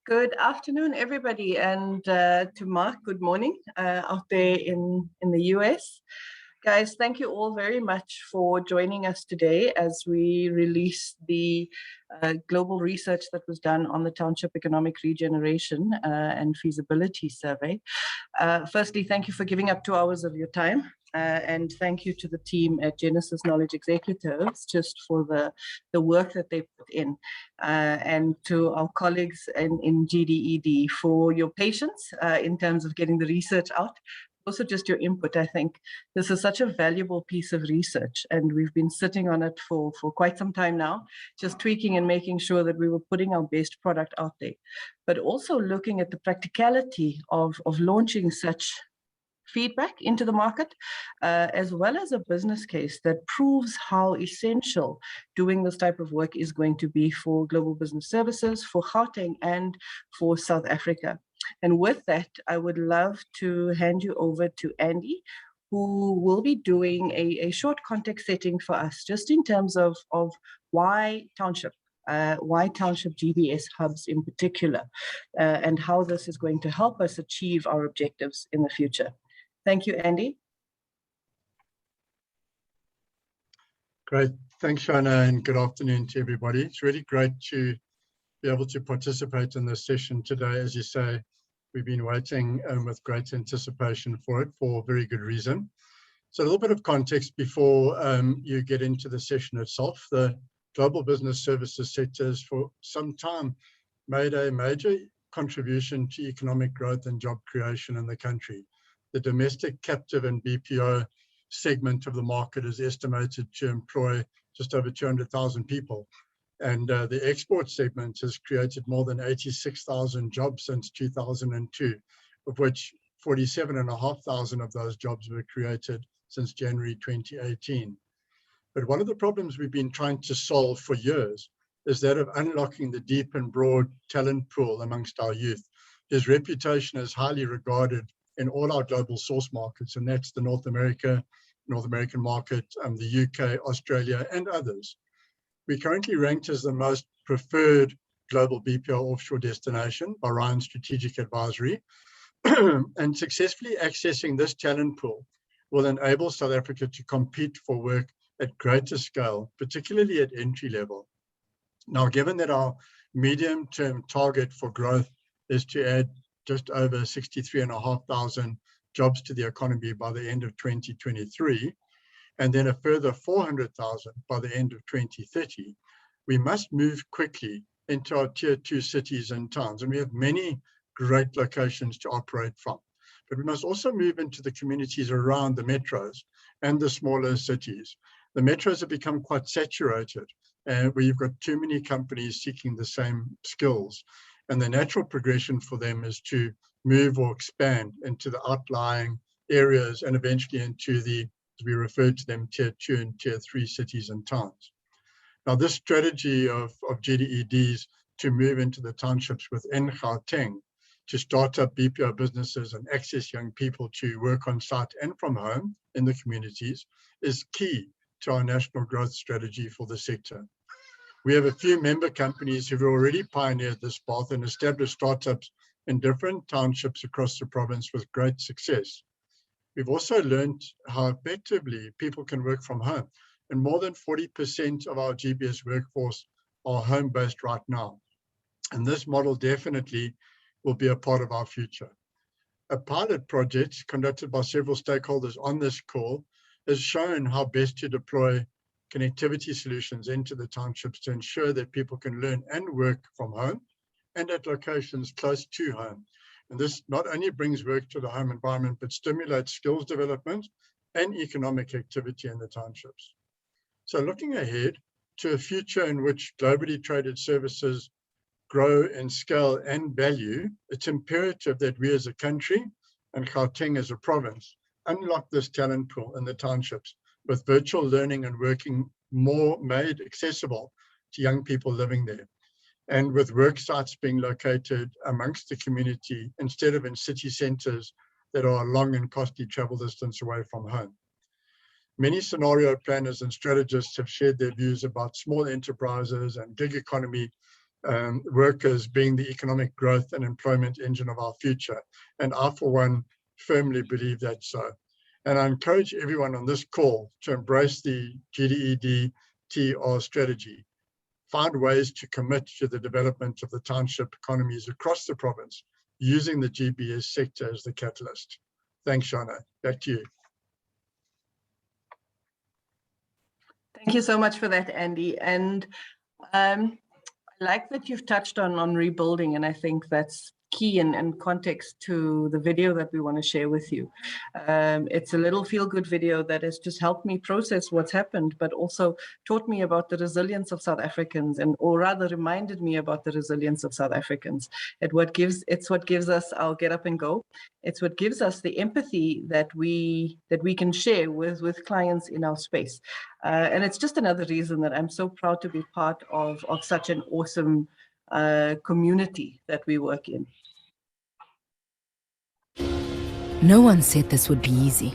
Good afternoon, everybody, and to Mark, good morning out there in the US. Guys, thank you all very much for joining us today as we release the global research that was done on the Township Economic Regeneration and Feasibility Survey. Firstly, thank you for giving up 2 hours of your time. And thank you to the team at Genesis Knowledge Executives just for the work that they put in, and to our colleagues in GDED for your patience in terms of getting the research out. Also just your input. I think this is such a valuable piece of research, and we've been sitting on it for quite some time now, just tweaking and making sure that we were putting our best product out there, but also looking at the practicality of launching such feedback into the market, as well as a business case that proves how essential doing this type of work is going to be for global business services, for Gauteng, and for South Africa. And with that, I would love to hand you over to Andy, who will be doing a short context setting for us, just in terms of why Township GBS hubs in particular, and how this is going to help us achieve our objectives in the future. Thank you, Andy. Great. Thanks, Shoana, and good afternoon to everybody. It's really great to be able to participate in this session today. As you say, we've been waiting with great anticipation for it for very good reason. So a little bit of context before you get into the session itself. The global business services sector has for some time made a major contribution to economic growth and job creation in the country. The domestic captive and BPO segment of the market is estimated to employ just over 200,000 people. And the export segment has created more than 86,000 jobs since 2002, of which 47,500 of those jobs were created since January 2018. But one of the problems we've been trying to solve for years is that of unlocking the deep and broad talent pool amongst our youth. His reputation is highly regarded in all our global source markets, and that's the North American market, the UK, Australia, and others. We're currently ranked as the most preferred global BPO offshore destination by Ryan Strategic Advisory, and successfully accessing this talent pool will enable South Africa to compete for work at greater scale, particularly at entry level. Now, given that our medium-term target for growth is to add just over 63,500 jobs to the economy by the end of 2023, and then a further 400,000 by the end of 2030, we must move quickly into our tier 2 cities and towns. And we have many great locations to operate from. But we must also move into the communities around the metros and the smaller cities. The metros have become quite saturated, where you've got too many companies seeking the same skills. And the natural progression for them is to move or expand into the outlying areas and eventually into the, as we refer to them, tier 2 and tier 3 cities and towns. Now, this strategy of GDEDs to move into the townships within Gauteng to start up BPO businesses and access young people to work on site and from home in the communities is key to our national growth strategy for the sector. We have a few member companies who've already pioneered this path and established startups in different townships across the province with great success. We've also learned how effectively people can work from home, and more than 40% of our GBS workforce are home-based right now. And this model definitely will be a part of our future. A pilot project conducted by several stakeholders on this call has shown how best to deploy connectivity solutions into the townships to ensure that people can learn and work from home and at locations close to home. And this not only brings work to the home environment, but stimulates skills development and economic activity in the townships. So looking ahead to a future in which globally traded services grow in scale and value, it's imperative that we as a country and Gauteng as a province unlock this talent pool in the townships, with virtual learning and working more made accessible to young people living there, and with work sites being located amongst the community instead of in city centres that are a long and costly travel distance away from home. Many scenario planners and strategists have shared their views about small enterprises and gig economy workers being the economic growth and employment engine of our future. And I, for one, firmly believe that so. And I encourage everyone on this call to embrace the GDED-TR strategy, find ways to commit to the development of the township economies across the province, using the GBS sector as the catalyst. Thanks, Shoana. Back to you. Thank you so much for that, Andy. And I like that you've touched on rebuilding, and I think that's key and context to the video that we want to share with you. It's a little feel-good video that has just helped me process what's happened, but also taught me about the resilience of South Africans, or rather reminded me about the resilience of South Africans. It's what gives us our get up and go. It's what gives us the empathy that we can share with clients in our space. And it's just another reason that I'm so proud to be part of such an awesome community that we work in. No one said this would be easy.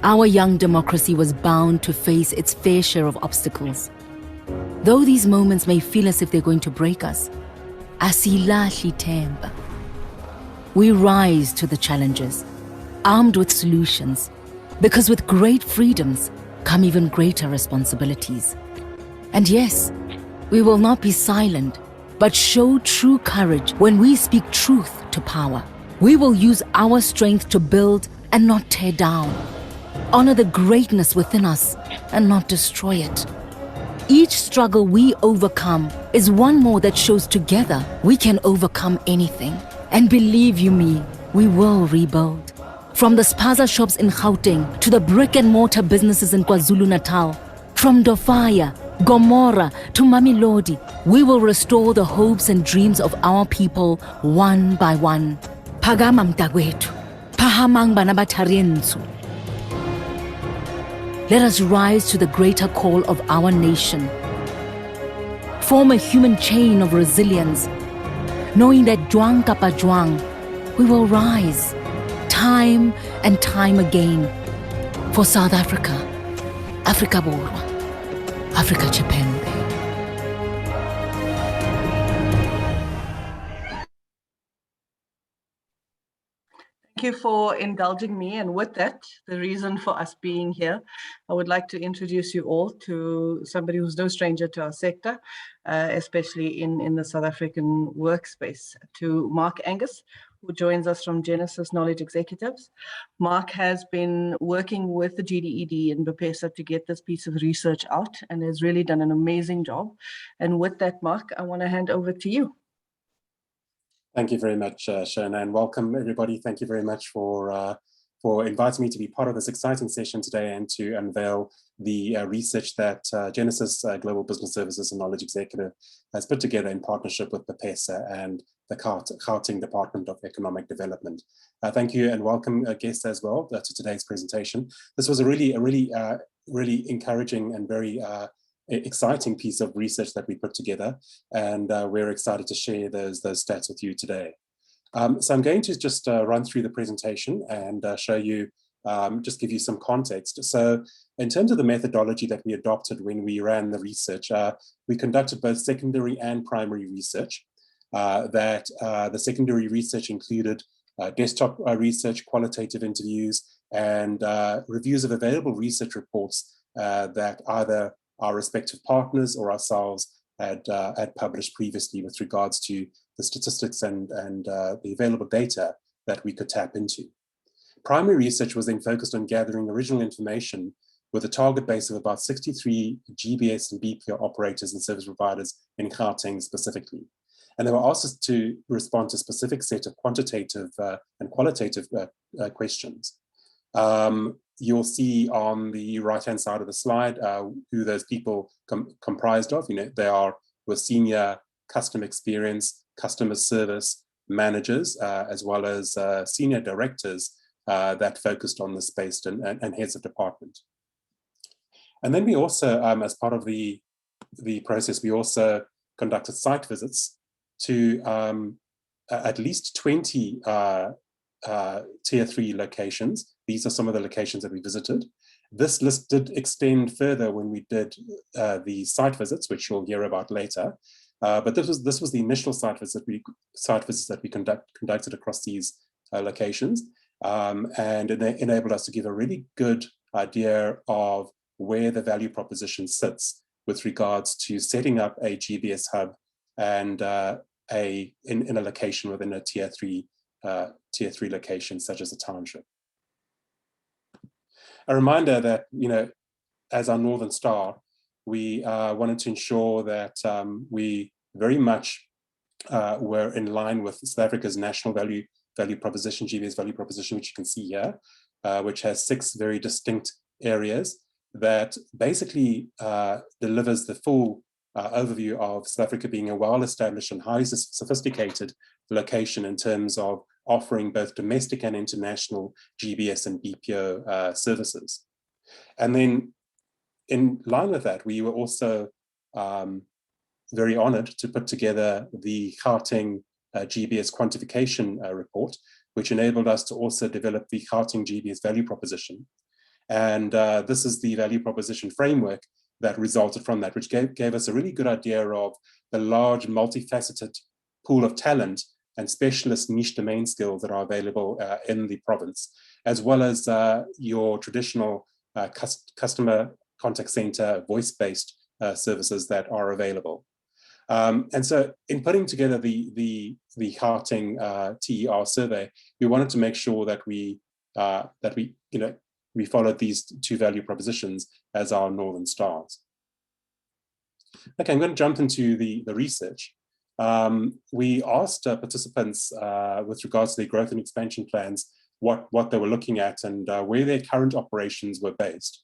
Our young democracy was bound to face its fair share of obstacles. Though these moments may feel as if they're going to break us, asilahli themba. We rise to the challenges, armed with solutions, because with great freedoms come even greater responsibilities. And yes, we will not be silent, but show true courage when we speak truth to power. We will use our strength to build and not tear down. Honor the greatness within us and not destroy it. Each struggle we overcome is one more that shows together we can overcome anything. And believe you me, we will rebuild. From the spaza shops in Gauteng to the brick and mortar businesses in KwaZulu-Natal, from Dofaya, Gomora to Mamelodi, we will restore the hopes and dreams of our people one by one. Phakama mntakwethu, phahamang bana ba Tharientsho. Let us rise to the greater call of our nation. Form a human chain of resilience, knowing that jwang kapa jwang, we will rise time and time again for South Africa, Africa Borwa, Africa Chipembe. Thank you for indulging me, and with that, the reason for us being here, I would like to introduce you all to somebody who's no stranger to our sector, especially in the South African workspace, to Mark Angus, who joins us from Genesis Knowledge Executives. Mark has been working with the GDED and BPESA to get this piece of research out and has really done an amazing job. And with that, Mark, I want to hand over to you. Thank you very much, Shoana, and welcome everybody. Thank you very much for inviting me to be part of this exciting session today and to unveil the research that Genesis Global Business Services and Knowledge Executive has put together in partnership with BPESA and the Gauteng Department of Economic Development. Thank you and welcome guests as well to today's presentation. This was a really encouraging and very exciting piece of research that we put together, and we're excited to share those stats with you today. So I'm going to just run through the presentation and show you, just give you some context. So in terms of the methodology that we adopted when we ran the research, we conducted both secondary and primary research. The secondary research included desktop research, qualitative interviews, and reviews of available research reports that either our respective partners or ourselves had published previously with regards to the statistics and the available data that we could tap into. Primary research was then focused on gathering original information with a target base of about 63 GBS and BPO operators and service providers in Gauteng specifically. And they were asked us to respond to a specific set of quantitative and qualitative questions. You'll see on the right-hand side of the slide who those people comprised of. You know, they are with senior customer experience, customer service managers, as well as senior directors that focused on the space and heads of department. And then we also, as part of the process, we also conducted site visits to at least 20 tier 3 locations. These are some of the locations that we visited. This list did extend further when we did the site visits, which you'll hear about later. But this was the initial site visits that we conducted across these locations, and it enabled us to give a really good idea of where the value proposition sits with regards to setting up a GBS hub and in a location within a tier 3 location, such as a township. A reminder that, as our Northern Star, we wanted to ensure that we very much were in line with South Africa's national value proposition, GBS value proposition, which you can see here, which has 6 very distinct areas that basically delivers the full overview of South Africa being a well-established and highly sophisticated location in terms of offering both domestic and international GBS and BPO services. And then in line with that, we were also very honored to put together the Gauteng GBS quantification report, which enabled us to also develop the Gauteng GBS value proposition. And this is the value proposition framework that resulted from that, which gave us a really good idea of the large multifaceted pool of talent and specialist niche domain skills that are available in the province, as well as your traditional customer contact center voice-based services that are available. And so in putting together the Gauteng TER survey, we wanted to make sure that we followed these 2 value propositions as our Northern Stars. Okay, I'm going to jump into the research. We asked participants with regards to their growth and expansion plans, what they were looking at and where their current operations were based.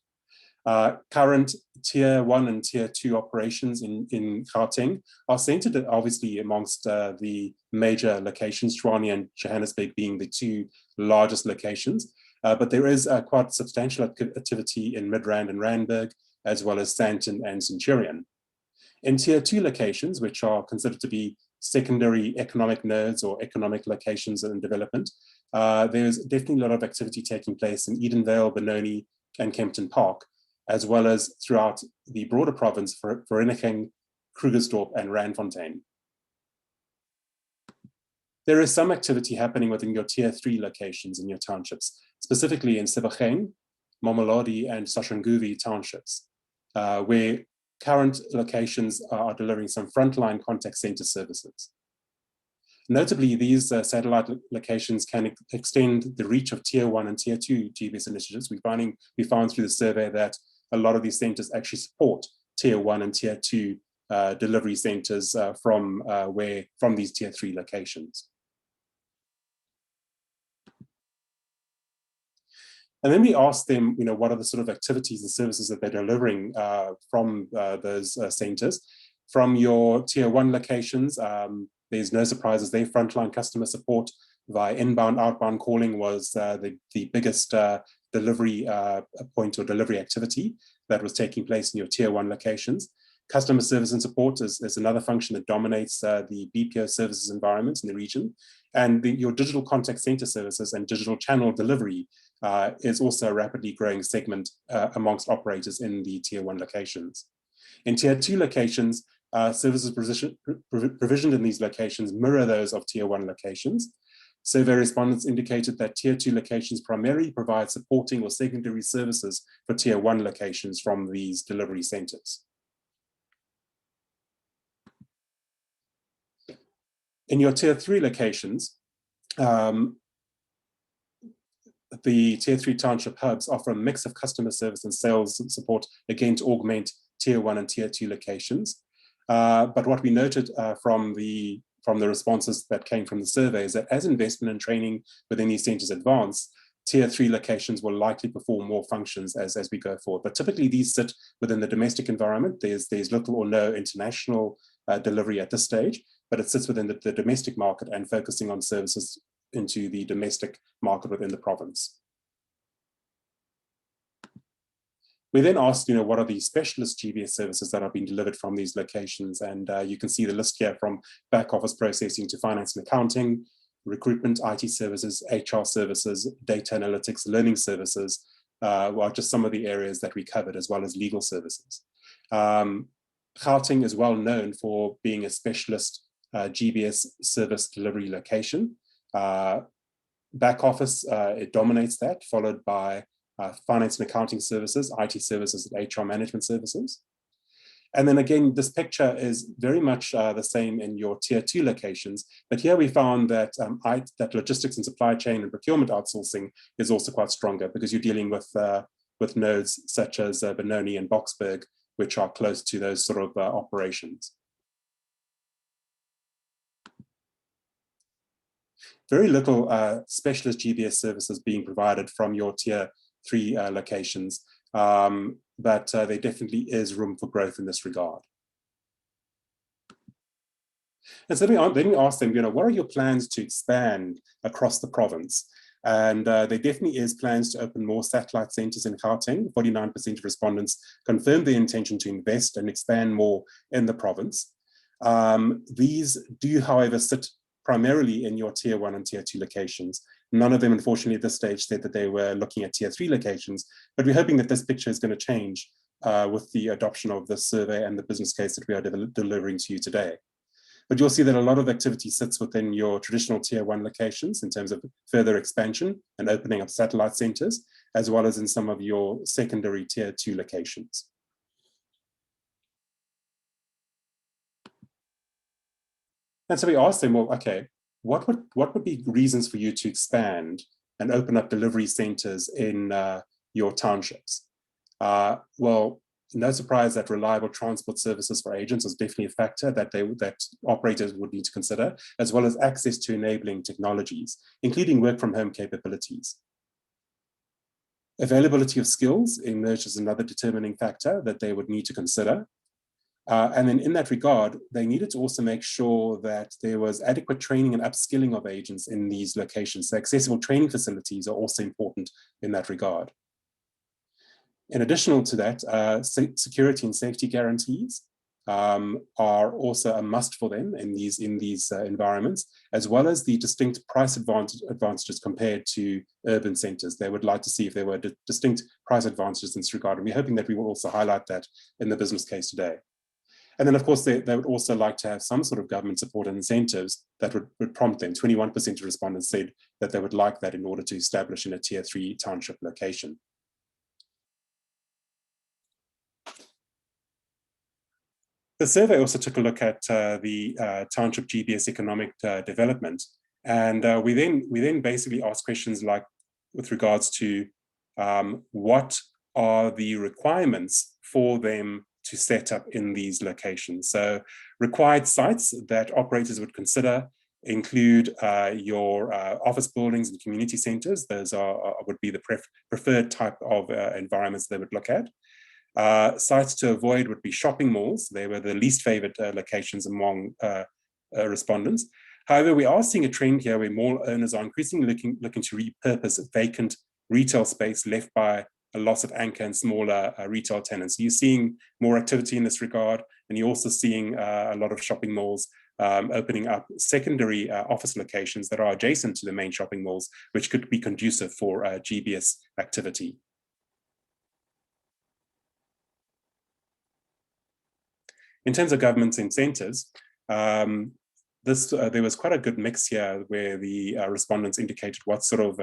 Current tier 1 and tier 2 operations in Gauteng are centered obviously amongst the major locations, Tshwane and Johannesburg being the 2 largest locations. But there is quite substantial activity in Midrand and Randburg, as well as Sandton and Centurion. In tier 2 locations, which are considered to be secondary economic nodes or economic locations in development, there's definitely a lot of activity taking place in Edenvale, Benoni, and Kempton Park, as well as throughout the broader province for Vereeniging, Krugersdorp, and Randfontein. There is some activity happening within your tier 3 locations in your townships, specifically in Sebokeng, Mamelodi, and Soshanguve townships, where current locations are delivering some frontline contact center services. Notably, these satellite locations can extend the reach of tier 1 and tier 2 GBS initiatives. We found through the survey that a lot of these centers actually support tier 1 and tier 2 delivery centers from these tier 3 locations. And then we asked them, what are the sort of activities and services that they're delivering from those centers. From your tier 1 locations, there's no surprises there. Frontline customer support via inbound, outbound calling was the biggest delivery point or delivery activity that was taking place in your tier 1 locations. Customer service and support is another function that dominates the BPO services environment in the region. And your digital contact center services and digital channel delivery is also a rapidly growing segment amongst operators in the tier 1 locations. In tier 2 locations, services provisioned in these locations mirror those of tier 1 locations. Survey respondents indicated that tier 2 locations primarily provide supporting or secondary services for tier 1 locations from these delivery centers. In your tier 3 locations, the tier 3 township hubs offer a mix of customer service and sales support, again, to augment tier 1 and tier 2 locations. But what we noted from the responses that came from the survey is that as investment and training within these centers advance, tier 3 locations will likely perform more functions as we go forward. But typically these sit within the domestic environment. There's little or no international delivery at this stage, but it sits within the domestic market and focusing on services into the domestic market within the province. We then asked, what are the specialist GBS services that are being delivered from these locations? And you can see the list here from back office processing to finance and accounting, recruitment, IT services, HR services, data analytics, learning services, are just some of the areas that we covered, as well as legal services. Gauteng is well known for being a specialist GBS service delivery location. Back office, it dominates that, followed by finance and accounting services, IT services, and HR management services. And then again, this picture is very much the same in your tier 2 locations. But here we found that that logistics and supply chain and procurement outsourcing is also quite stronger, because you're dealing with nodes such as Benoni and Boksburg, which are close to those sort of operations. Very little specialist GBS services being provided from your tier 3 locations. But there definitely is room for growth in this regard. And so then we asked them, what are your plans to expand across the province? And there definitely is plans to open more satellite centers in Gauteng. 49% of respondents confirmed their intention to invest and expand more in the province. These do, however, sit primarily in your tier 1 and tier 2 locations. None of them, unfortunately, at this stage said that they were looking at tier 3 locations, but we're hoping that this picture is going to change with the adoption of this survey and the business case that we are delivering to you today. But you'll see that a lot of activity sits within your traditional tier 1 locations in terms of further expansion and opening of satellite centers, as well as in some of your secondary tier 2 locations. And so we asked them, well, okay, what would be reasons for you to expand and open up delivery centers in your townships? Well, no surprise that reliable transport services for agents is definitely a factor that operators would need to consider, as well as access to enabling technologies, including work from home capabilities. Availability of skills emerged as another determining factor that they would need to consider. And then in that regard, they needed to also make sure that there was adequate training and upskilling of agents in these locations. So accessible training facilities are also important in that regard. In addition to that, security and safety guarantees are also a must for them in these environments, as well as the distinct price advantages compared to urban centers. They would like to see if there were distinct price advantages in this regard. And we're hoping that we will also highlight that in the business case today. And then, of course, they would also like to have some sort of government support and incentives that would prompt them. 21% of respondents said that they would like that in order to establish in a tier 3 township location. The survey also took a look at the township GBS economic development. And we then basically asked questions like, with regards to what are the requirements for them to set up in these locations. So required sites that operators would consider include your office buildings and community centers. Those would be the preferred type of environments they would look at. Sites to avoid would be shopping malls. They were the least favored locations among respondents. However, we are seeing a trend here where mall owners are increasingly looking to repurpose vacant retail space left by a loss of anchor and smaller retail tenants. So you're seeing more activity in this regard, and you're also seeing a lot of shopping malls opening up secondary office locations that are adjacent to the main shopping malls, which could be conducive for GBS activity. In terms of government incentives, there was quite a good mix here where the respondents indicated what sort of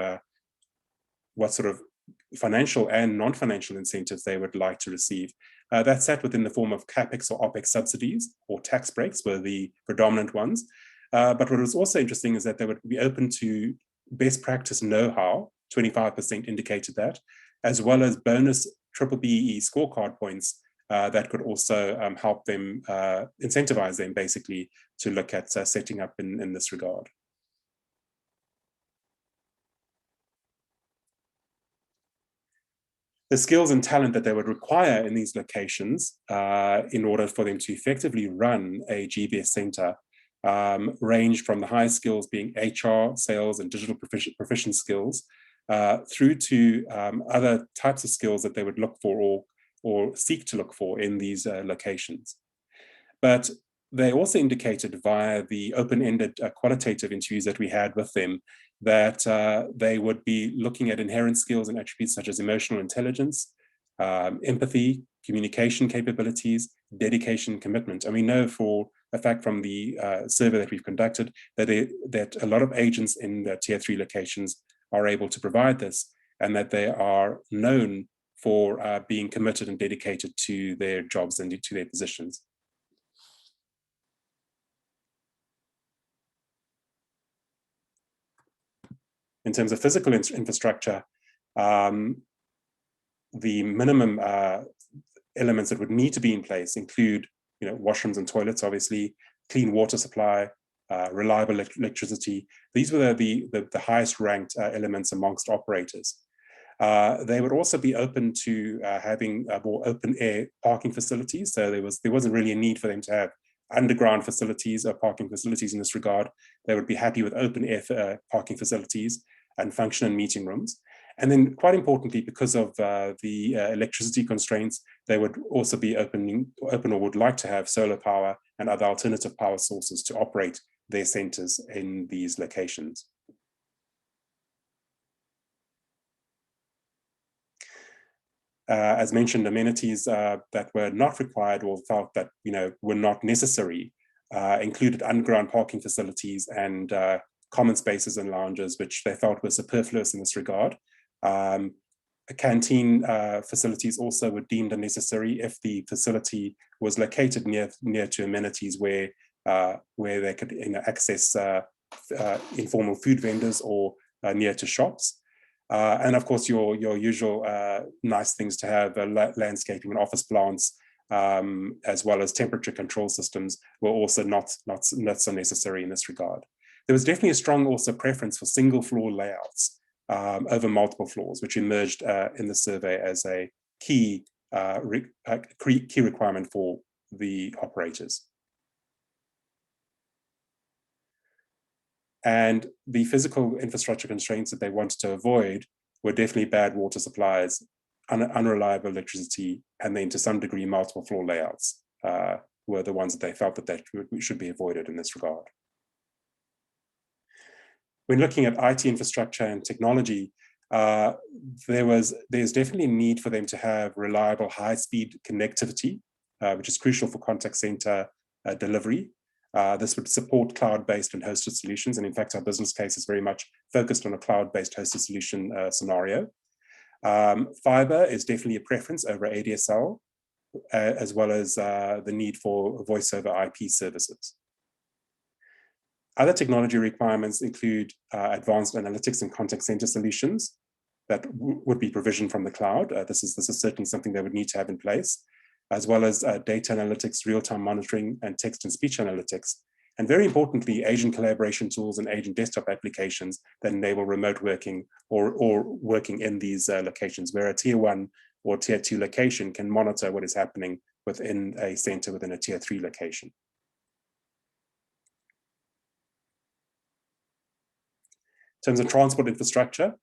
financial and non-financial incentives they would like to receive. That sat within the form of CapEx or OpEx subsidies, or tax breaks were the predominant ones. But what was also interesting is that they would be open to best practice know-how, 25% indicated that, as well as bonus BPESA scorecard points that could also help them, incentivize them basically to look at setting up in this regard. The skills and talent that they would require in these locations in order for them to effectively run a GBS center range from the high skills being HR, sales, and digital proficient skills through to other types of skills that they would look for or seek to look for in these locations. But they also indicated via the open-ended qualitative interviews that we had with them that they would be looking at inherent skills and attributes such as emotional intelligence, empathy, communication capabilities, dedication, commitment. And we know for a fact from the survey that we've conducted that a lot of agents in the tier 3 locations are able to provide this, and that they are known for being committed and dedicated to their jobs and to their positions. In terms of physical infrastructure, the minimum elements that would need to be in place include, washrooms and toilets, obviously, clean water supply, reliable electricity. These were the highest ranked elements amongst operators. They would also be open to having more open air parking facilities. So there wasn't really a need for them to have underground facilities or parking facilities in this regard. They would be happy with open air parking facilities and function meeting rooms. And then quite importantly, because of the electricity constraints, they would also be open or would like to have solar power and other alternative power sources to operate their centers in these locations. As mentioned, amenities that were not required or felt that were not necessary included underground parking facilities and common spaces and lounges, which they felt were superfluous in this regard. Canteen facilities also were deemed unnecessary if the facility was located near to amenities where they could access informal food vendors or near to shops. And of course, your usual nice things to have, landscaping and office plants, as well as temperature control systems, were also not so necessary in this regard. There was definitely a strong also preference for single floor layouts over multiple floors, which emerged in the survey as a key requirement for the operators. And the physical infrastructure constraints that they wanted to avoid were definitely bad water supplies, unreliable electricity, and then to some degree multiple floor layouts were the ones that they felt that should be avoided in this regard. When looking at IT infrastructure and technology, there's definitely a need for them to have reliable high-speed connectivity, which is crucial for contact center delivery. This would support cloud-based and hosted solutions. And in fact, our business case is very much focused on a cloud-based hosted solution scenario. Fiber is definitely a preference over ADSL, as well as the need for voice over IP services. Other technology requirements include advanced analytics and contact center solutions that would be provisioned from the cloud. This is certainly something they would need to have in place, as well as data analytics, real-time monitoring, and text and speech analytics. And very importantly, agent collaboration tools and agent desktop applications that enable remote working or working in these locations, where a tier 1 or tier 2 location can monitor what is happening within a center within a tier 3 location. In terms of transport infrastructure,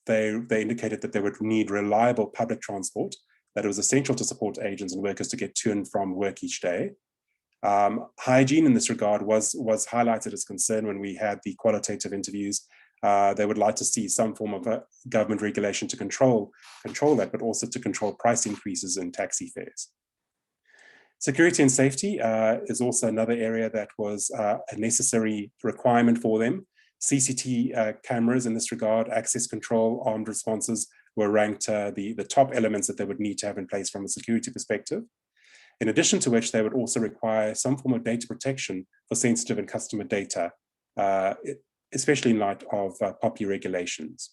they indicated that they would need reliable public transport, that it was essential to support agents and workers to get to and from work each day. Hygiene in this regard was highlighted as concern when we had the qualitative interviews. They would like to see some form of a government regulation to control that, but also to control price increases in taxi fares. Security and safety is also another area that was a necessary requirement for them. CCT cameras in this regard, access control, armed responses were ranked the top elements that they would need to have in place from a security perspective. In addition to which, they would also require some form of data protection for sensitive and customer data, especially in light of POPI regulations.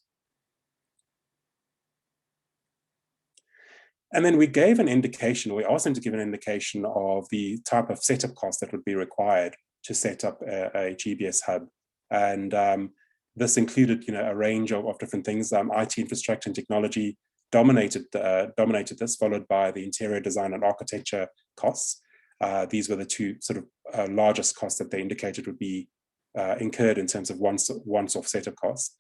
And then we gave an indication, we asked them to give an indication of the type of setup cost that would be required to set up a GBS hub. And this included, a range of different things. IT infrastructure and technology dominated this, followed by the interior design and architecture costs. These were the two sort of largest costs that they indicated would be incurred in terms of once-off setup costs.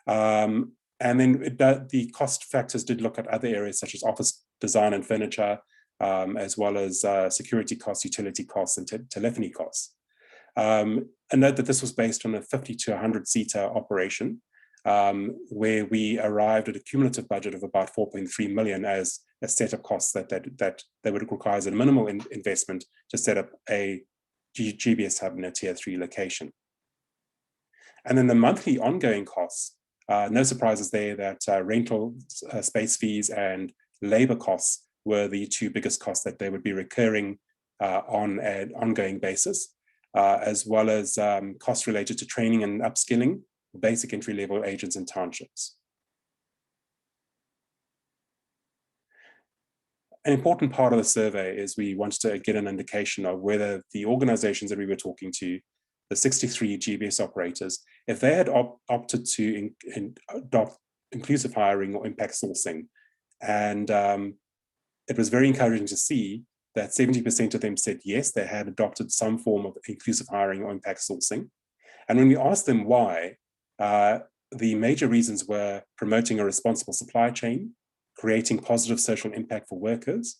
And then the cost factors did look at other areas such as office design and furniture, as well as security costs, utility costs, and telephony costs. And note that this was based on a 50 to 100-seater operation, where we arrived at a cumulative budget of about 4.3 million as a set of costs that they would require as a minimal investment to set up a GBS hub in a tier 3 location. And then the monthly ongoing costs, no surprises there that rental space fees and labor costs were the two biggest costs that they would be recurring on an ongoing basis, as well as costs related to training and upskilling basic entry-level agents and townships. An important part of the survey is we wanted to get an indication of whether the organizations that we were talking to, the 63 GBS operators, if they had opted to adopt inclusive hiring or impact sourcing. And it was very encouraging to see that 70% of them said yes, they had adopted some form of inclusive hiring or impact sourcing. And when we asked them why, the major reasons were promoting a responsible supply chain, creating positive social impact for workers,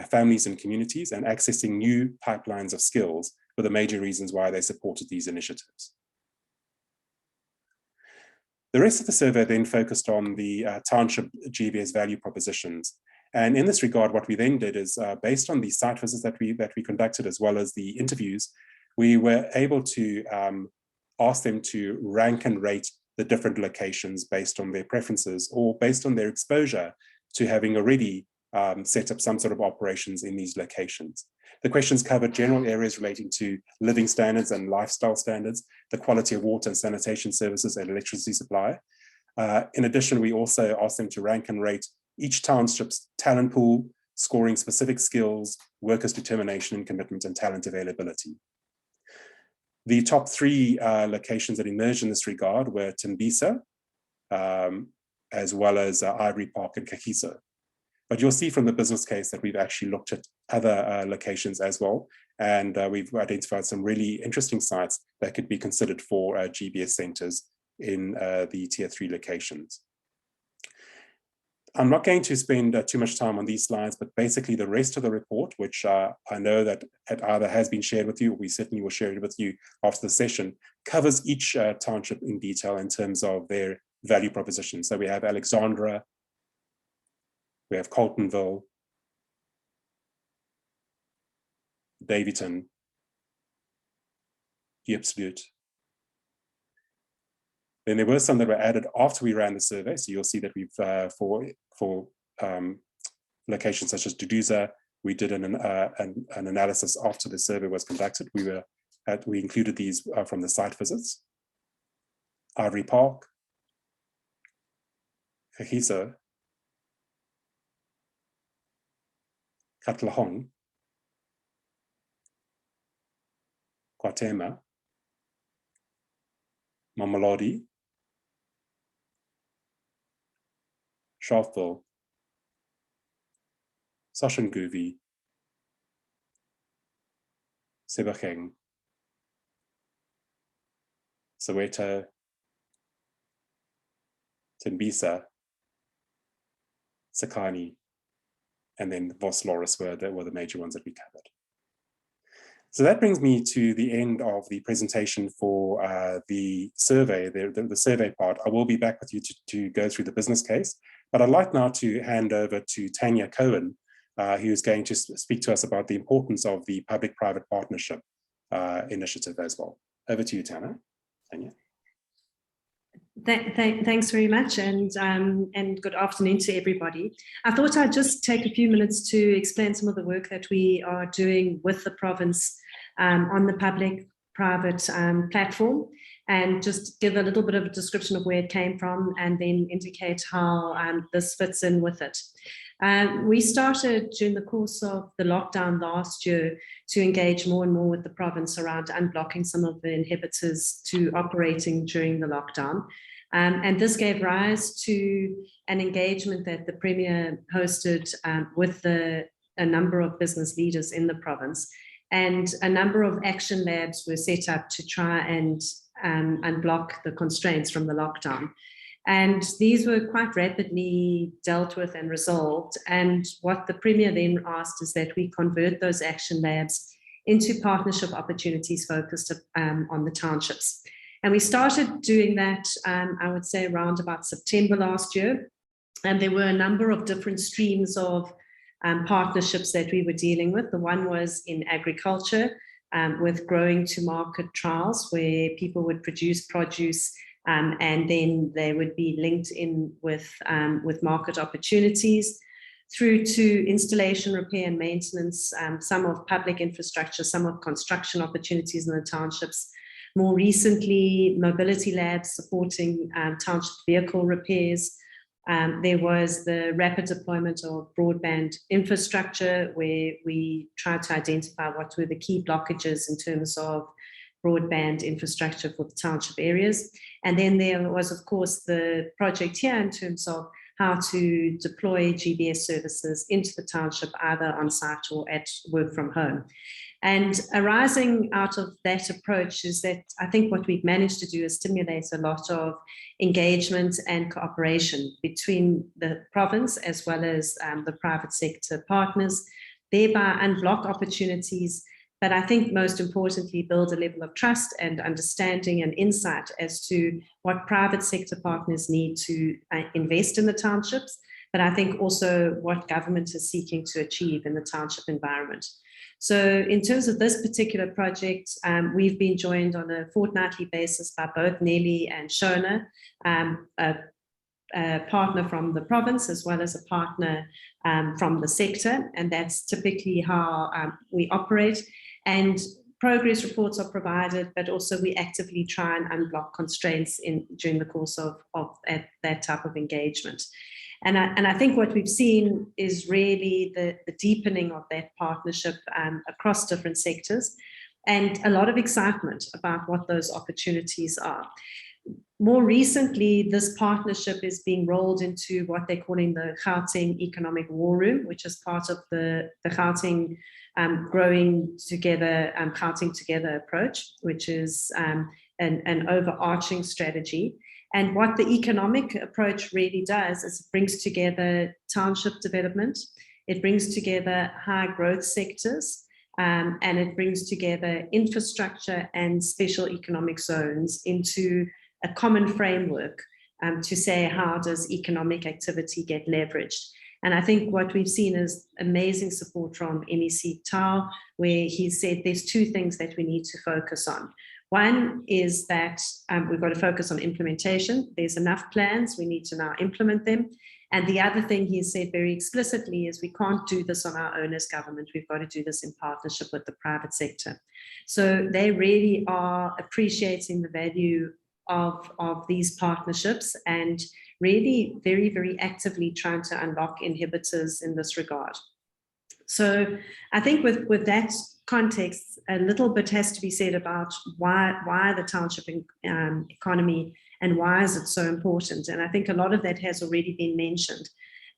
families and communities, and accessing new pipelines of skills were the major reasons why they supported these initiatives. The rest of the survey then focused on the township GBS value propositions. And in this regard, what we then did is, based on the site visits that we conducted, as well as the interviews, we were able to ask them to rank and rate the different locations based on their preferences or based on their exposure to having already set up some sort of operations in these locations. The questions covered general areas relating to living standards and lifestyle standards, the quality of water and sanitation services and electricity supply. In addition, we also asked them to rank and rate each township's talent pool, scoring specific skills, workers' determination and commitment, and talent availability. The top 3 locations that emerged in this regard were Tembisa, as well as Ivory Park and Kagiso. But you'll see from the business case that we've actually looked at other locations as well, and we've identified some really interesting sites that could be considered for GBS centers in the tier 3 locations. I'm not going to spend too much time on these slides, but basically the rest of the report, which I know that it either has been shared with you, or we certainly will share it with you after the session, covers each township in detail in terms of their value proposition. So we have Alexandra, we have Coltonville, Davidton, Diepsloot. Then there were some that were added after we ran the survey. So you'll see that we've, for locations such as Duduza, we did an analysis after the survey was conducted. We included these from the site visits. Ivory Park, Kagiso, Katlehong, Kwatema, Mamelodi, Sharpeville, Soshanguve, Sebokeng, Soweto, Tembisa, Sekani, and then Vosloorus were the major ones that we covered. So that brings me to the end of the presentation for the survey, the survey part. I will be back with you to go through the business case, but I'd like now to hand over to Tanya Cohen, who is going to speak to us about the importance of the public-private partnership initiative as well. Over to you, Tanya. Thanks very much, and good afternoon to everybody. I thought I'd just take a few minutes to explain some of the work that we are doing with the province on the public-private platform, and just give a little bit of a description of where it came from, and then indicate how this fits in with it. We started during the course of the lockdown last year to engage more and more with the province around unblocking some of the inhibitors to operating during the lockdown. And this gave rise to an engagement that the Premier hosted with a number of business leaders in the province. And a number of action labs were set up to try and unblock the constraints from the lockdown. And these were quite rapidly dealt with and resolved. And what the Premier then asked is that we convert those action labs into partnership opportunities focused on the townships. And we started doing that, I would say, around about September last year. And there were a number of different streams of partnerships that we were dealing with. The one was in agriculture, with growing to market trials, where people would produce produce and then they would be linked in with market opportunities, through to installation, repair and maintenance, some of public infrastructure, some of construction opportunities in the townships. More recently, mobility labs supporting township vehicle repairs. There was the rapid deployment of broadband infrastructure, where we tried to identify what were the key blockages in terms of broadband infrastructure for the township areas. And then there was, of course, the project here in terms of how to deploy GBS services into the township, either on site or at work from home. And arising out of that approach is that I think what we've managed to do is stimulate a lot of engagement and cooperation between the province as well as the private sector partners, thereby unblock opportunities, but I think most importantly, build a level of trust and understanding and insight as to what private sector partners need to invest in the townships, but I think also what government is seeking to achieve in the township environment. So in terms of this particular project, we've been joined on a fortnightly basis by both Nelly and Shoana, a partner from the province as well as a partner from the sector, and that's typically how we operate. And progress reports are provided, but also we actively try and unblock constraints during the course of that type of engagement. And I think what we've seen is really the deepening of that partnership across different sectors, and a lot of excitement about what those opportunities are. More recently, this partnership is being rolled into what they're calling the Gauteng Economic War Room, which is part of the Gauteng Growing Together, Gauteng Together approach, which is an overarching strategy. And what the economic approach really does is it brings together township development, it brings together high growth sectors, and it brings together infrastructure and special economic zones into a common framework to say, how does economic activity get leveraged? And I think what we've seen is amazing support from MEC Tau, where he said there's two things that we need to focus on. One is that we've got to focus on implementation. There's enough plans, we need to now implement them. And the other thing he said very explicitly is we can't do this on our own as government, we've got to do this in partnership with the private sector. So they really are appreciating the value of these partnerships and really very, very actively trying to unlock inhibitors in this regard. So I think with that context, a little bit has to be said about why the township economy and why is it so important. And I think a lot of that has already been mentioned.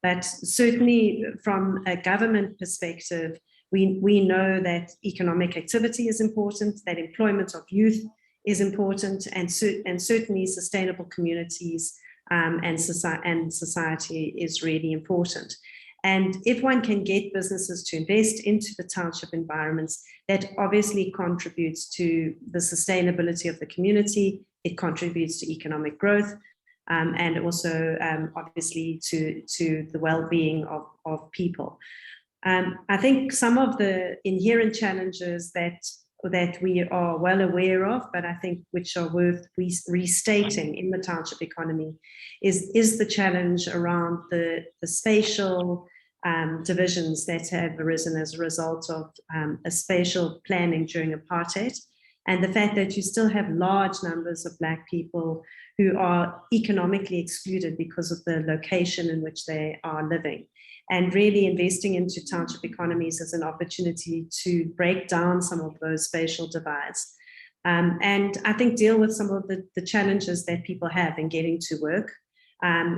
But certainly from a government perspective, we know that economic activity is important, that employment of youth is important, and certainly sustainable communities and society is really important. And if one can get businesses to invest into the township environments, that obviously contributes to the sustainability of the community, it contributes to economic growth, and also obviously to the well-being of people. I think some of the inherent challenges that we are well aware of, but I think which are worth restating in the township economy is the challenge around the spatial divisions that have arisen as a result of a spatial planning during apartheid, and the fact that you still have large numbers of Black people who are economically excluded because of the location in which they are living. And really investing into township economies as an opportunity to break down some of those spatial divides. And I think deal with some of the challenges that people have in getting to work,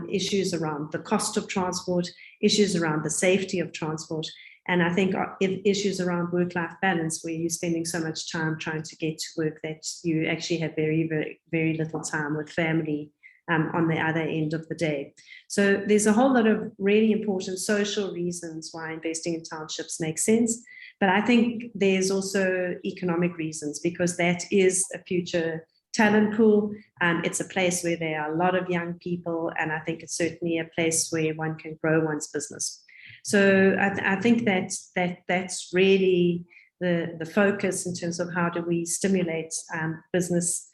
issues around the cost of transport, issues around the safety of transport, and I think issues around work-life balance, where you're spending so much time trying to get to work that you actually have very, very, very little time with family on the other end of the day. So there's a whole lot of really important social reasons why investing in townships makes sense. But I think there's also economic reasons, because that is a future talent pool. It's a place where there are a lot of young people, and I think it's certainly a place where one can grow one's business. So I think that's really the focus in terms of how do we stimulate business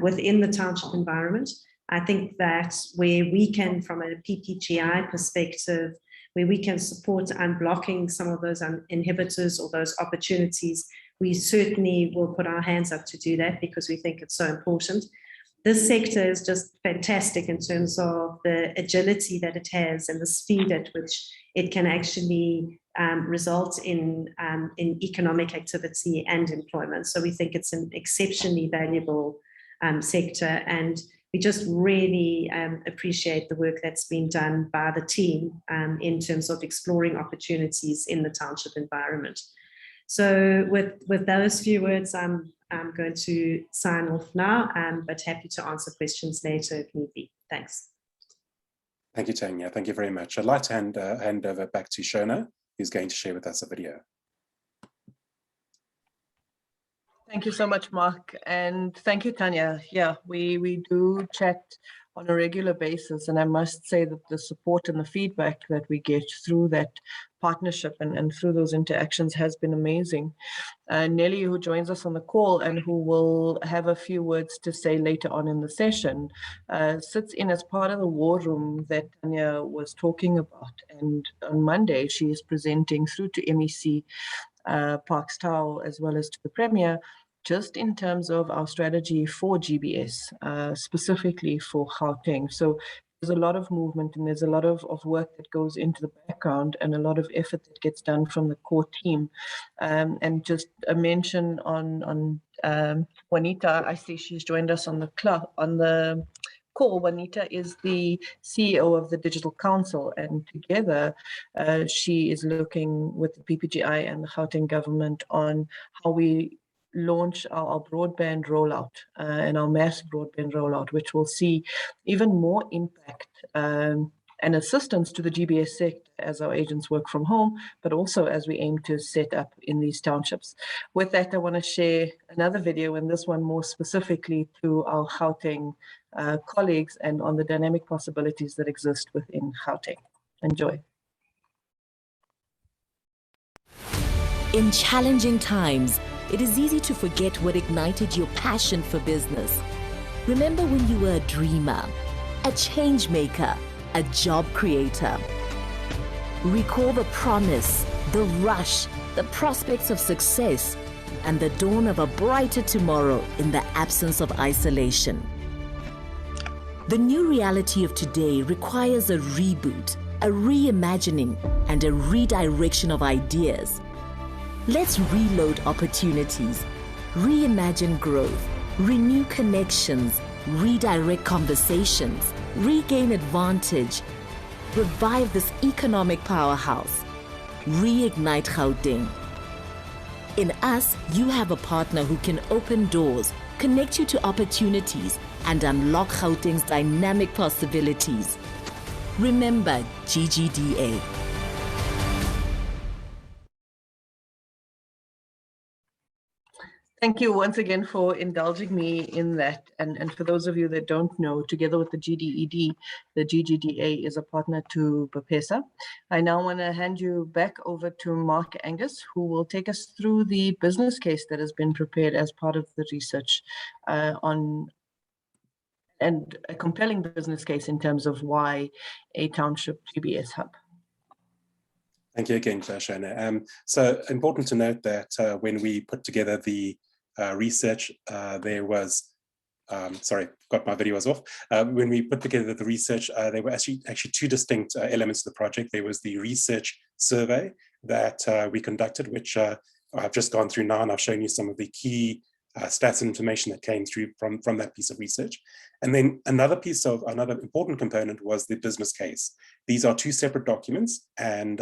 within the township environment. I think that where we can, from a PPGI perspective, where we can support unblocking some of those inhibitors or those opportunities, we certainly will put our hands up to do that, because we think it's so important. This sector is just fantastic in terms of the agility that it has and the speed at which it can actually result in economic activity and employment. So we think it's an exceptionally valuable sector, and we just really appreciate the work that's been done by the team in terms of exploring opportunities in the township environment. So with those few words, I'm going to sign off now, but happy to answer questions later if need be. Thanks. Thank you, Tanya. Thank you very much. I'd like to hand over back to Shoana, who's going to share with us a video. Thank you so much, Mark, and thank you, Tanya. Yeah, we do chat on a regular basis, and I must say that the support and the feedback that we get through that partnership and through those interactions has been amazing. Nelly, who joins us on the call and who will have a few words to say later on in the session, sits in as part of the war room that Tanya was talking about. And on Monday, she is presenting through to MEC Parks Tau, as well as to the Premier, just in terms of our strategy for GBS, specifically for Gauteng. So there's a lot of movement, and there's a lot of work that goes into the background, and a lot of effort that gets done from the core team. And just a mention on Juanita. I see she's joined us on the call. Juanita is the CEO of the Digital Council, and together she is looking with the PPGI and the Gauteng government on how we launch our broadband rollout and our mass broadband rollout, which will see even more impact and assistance to the GBS sector as our agents work from home, but also as we aim to set up in these townships. With that, I want to share another video, and this one more specifically to our Gauteng colleagues and on the dynamic possibilities that exist within Gauteng. Enjoy. In challenging times, it is easy to forget what ignited your passion for business. Remember when you were a dreamer, a change maker, a job creator. Recall the promise, the rush, the prospects of success, and the dawn of a brighter tomorrow in the absence of isolation. The new reality of today requires a reboot, a reimagining, and a redirection of ideas. Let's reload opportunities, reimagine growth, renew connections, redirect conversations, regain advantage, revive this economic powerhouse, reignite Gauteng. In us, you have a partner who can open doors, connect you to opportunities, and unlock Gauteng's dynamic possibilities. Remember GGDA. Thank you once again for indulging me in that. And for those of you that don't know, together with the GDED, the GGDA is a partner to BPESA. I now want to hand you back over to Mark Angus, who will take us through the business case that has been prepared as part of the research and a compelling business case in terms of why a township GBS hub. Thank you again, Shoana. So important to note that when we put together the research, there was, sorry, got my videos off. When we put together the research, there were actually two distinct elements of the project. There was the research survey that we conducted, which I've just gone through now, and I've shown you some of the key stats and information that came through from that piece of research. And then another important component was the business case. These are two separate documents, and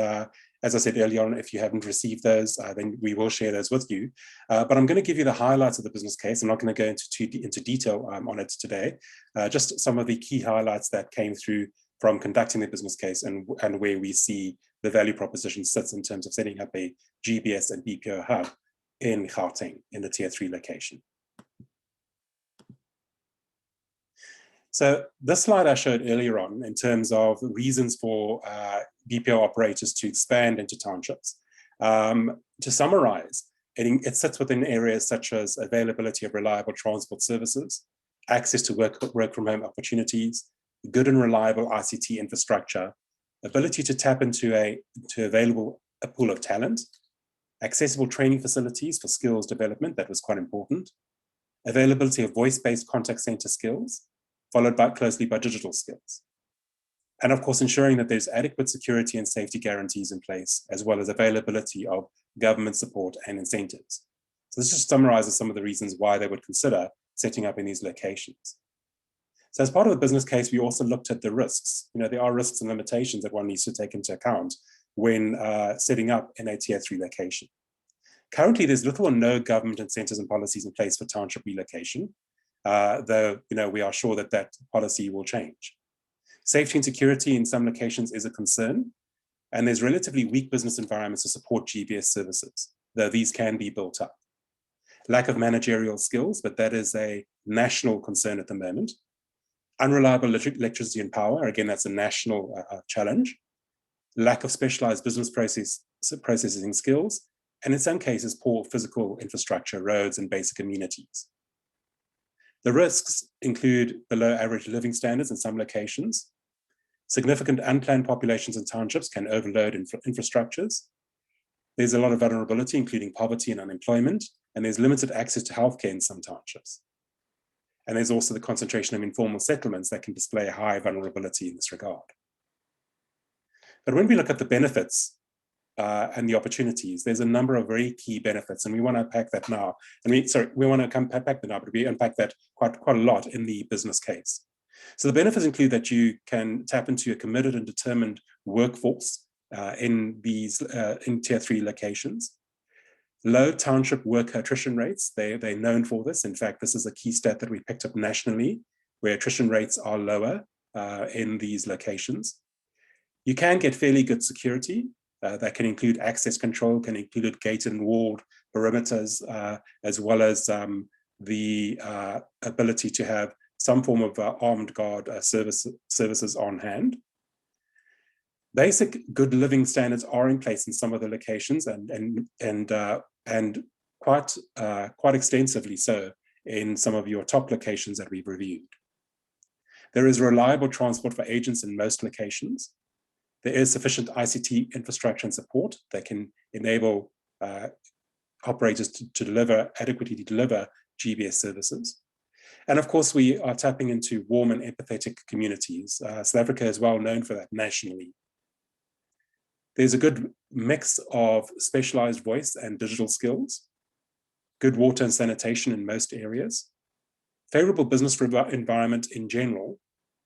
as I said earlier on, if you haven't received those, then we will share those with you. But I'm going to give you the highlights of the business case. I'm not going to go into detail on it today. Just some of the key highlights that came through from conducting the business case and where we see the value proposition sits in terms of setting up a GBS and BPO hub in Gauteng, in the Tier 3 location. So this slide I showed earlier on in terms of reasons for BPO operators to expand into townships. To summarize, it sits within areas such as availability of reliable transport services, access to work from home opportunities, good and reliable ICT infrastructure, ability to tap into a pool of talent, accessible training facilities for skills development, that was quite important, availability of voice-based contact center skills, followed closely by digital skills. And of course, ensuring that there's adequate security and safety guarantees in place, as well as availability of government support and incentives. So this just summarizes some of the reasons why they would consider setting up in these locations. So as part of the business case, we also looked at the risks. There are risks and limitations that one needs to take into account when setting up in a Tier 3 location. Currently, there's little or no government incentives and policies in place for township relocation, though we are sure that that policy will change. Safety and security in some locations is a concern, and there's relatively weak business environments to support GBS services, though these can be built up. Lack of managerial skills, but that is a national concern at the moment. Unreliable electricity and power, again, that's a national challenge. Lack of specialized business processing skills, and in some cases, poor physical infrastructure, roads, and basic amenities. The risks include below average living standards in some locations. Significant unplanned populations in townships can overload infrastructures. There's a lot of vulnerability, including poverty and unemployment, and there's limited access to healthcare in some townships. And there's also the concentration of informal settlements that can display a high vulnerability in this regard. But when we look at the benefits and the opportunities, there's a number of very key benefits, and we want to unpack that now. We want to unpack that now, but we unpack that quite a lot in the business case. So the benefits include that you can tap into a committed and determined workforce in Tier 3 locations. Low township worker attrition rates, they're known for this. In fact, this is a key stat that we picked up nationally, where attrition rates are lower in these locations. You can get fairly good security. That can include access control, can include gate and walled perimeters, as well as the ability to have some form of armed guard services on hand. Basic good living standards are in place in some of the locations, and quite extensively so in some of your top locations that we've reviewed. There is reliable transport for agents in most locations. There is sufficient ICT infrastructure and support that can enable operators to adequately deliver GBS services. And of course, we are tapping into warm and empathetic communities. South Africa is well known for that nationally. There's a good mix of specialized voice and digital skills, good water and sanitation in most areas, favorable business environment in general,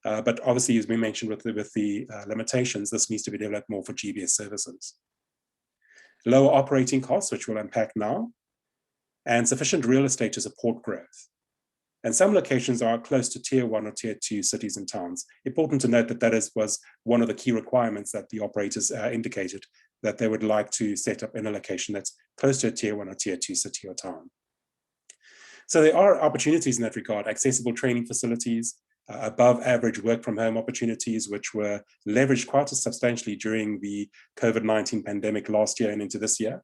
but obviously, as we mentioned with the limitations, this needs to be developed more for GBS services. Lower operating costs, which we'll unpack now, and sufficient real estate to support growth. And some locations are close to Tier 1 or Tier 2 cities and towns. Important to note that was one of the key requirements that the operators indicated, that they would like to set up in a location that's close to a Tier 1 or Tier 2 city or town. So there are opportunities in that regard, accessible training facilities, above average work from home opportunities, which were leveraged quite substantially during the COVID-19 pandemic last year and into this year.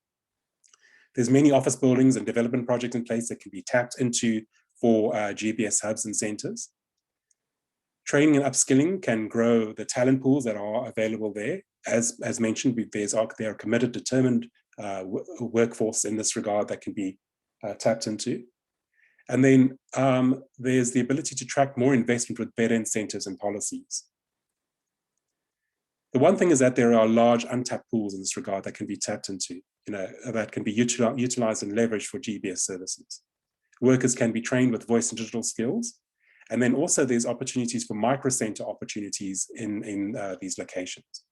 There's many office buildings and development projects in place that can be tapped into for GBS hubs and centers. Training and upskilling can grow the talent pools that are available there. As mentioned, there are committed, determined workforce in this regard that can be tapped into. And then there's the ability to track more investment with better incentives and policies. The one thing is that there are large untapped pools in this regard that can be tapped into, that can be utilized and leveraged for GBS services. Workers can be trained with voice and digital skills. And then also there's opportunities for micro-center opportunities in these locations.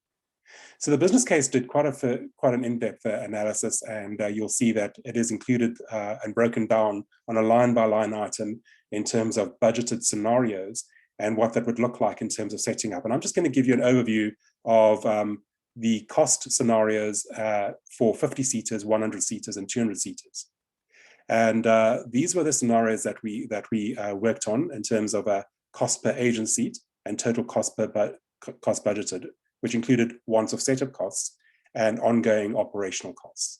So the business case did quite an in-depth analysis, and you'll see that it is included and broken down on a line-by-line item in terms of budgeted scenarios and what that would look like in terms of setting up. And I'm just going to give you an overview of the cost scenarios for 50-seaters, 100-seaters, and 200-seaters. And these were the scenarios that we worked on in terms of cost per agent seat, and total cost cost budgeted, which included once-off setup costs and ongoing operational costs.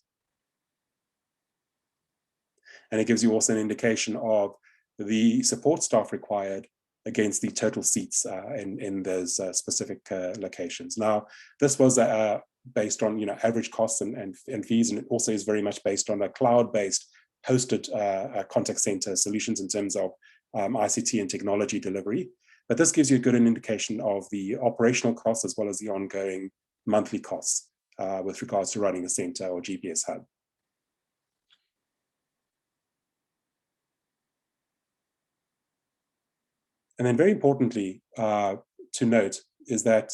And it gives you also an indication of the support staff required against the total seats in those specific locations. Now, this was based on average costs and fees, and it also is very much based on a cloud-based hosted contact center solutions in terms of ICT and technology delivery. But this gives you a good indication of the operational costs as well as the ongoing monthly costs with regards to running a center or GPS hub. And then very importantly to note is that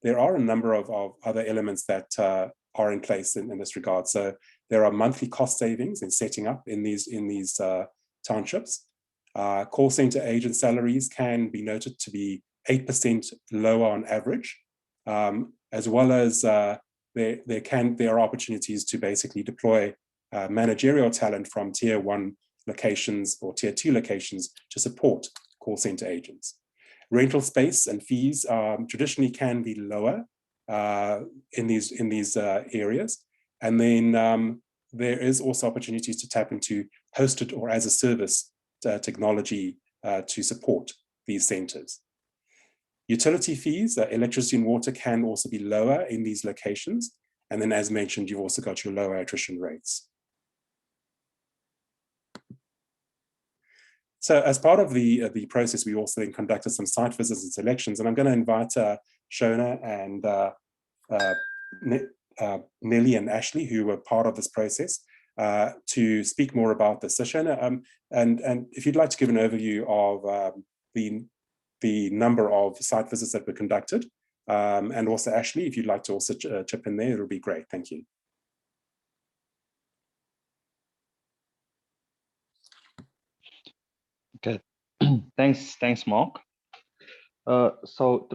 there are a number of other elements that are in place in this regard. So there are monthly cost savings in setting up in these townships. Call center agent salaries can be noted to be 8% lower on average, as well as there are opportunities to basically deploy managerial talent from tier 1 locations or tier 2 locations to support call center agents. Rental space and fees traditionally can be lower in these areas, and then there is also opportunities to tap into hosted or as a service technology to support these centers. Utility fees, electricity and water, can also be lower in these locations, and then as mentioned, you've also got your lower attrition rates. So as part of the process, we also then conducted some site visits and selections, and I'm going to invite Shoana and Nelly and Ashley, who were part of this process, to speak more about this. So Shoana, and if you'd like to give an overview of the number of site visits that were conducted, and also Ashley, if you'd like to also chip in there, it'll be great. Thank you. Okay, thanks, Mark. So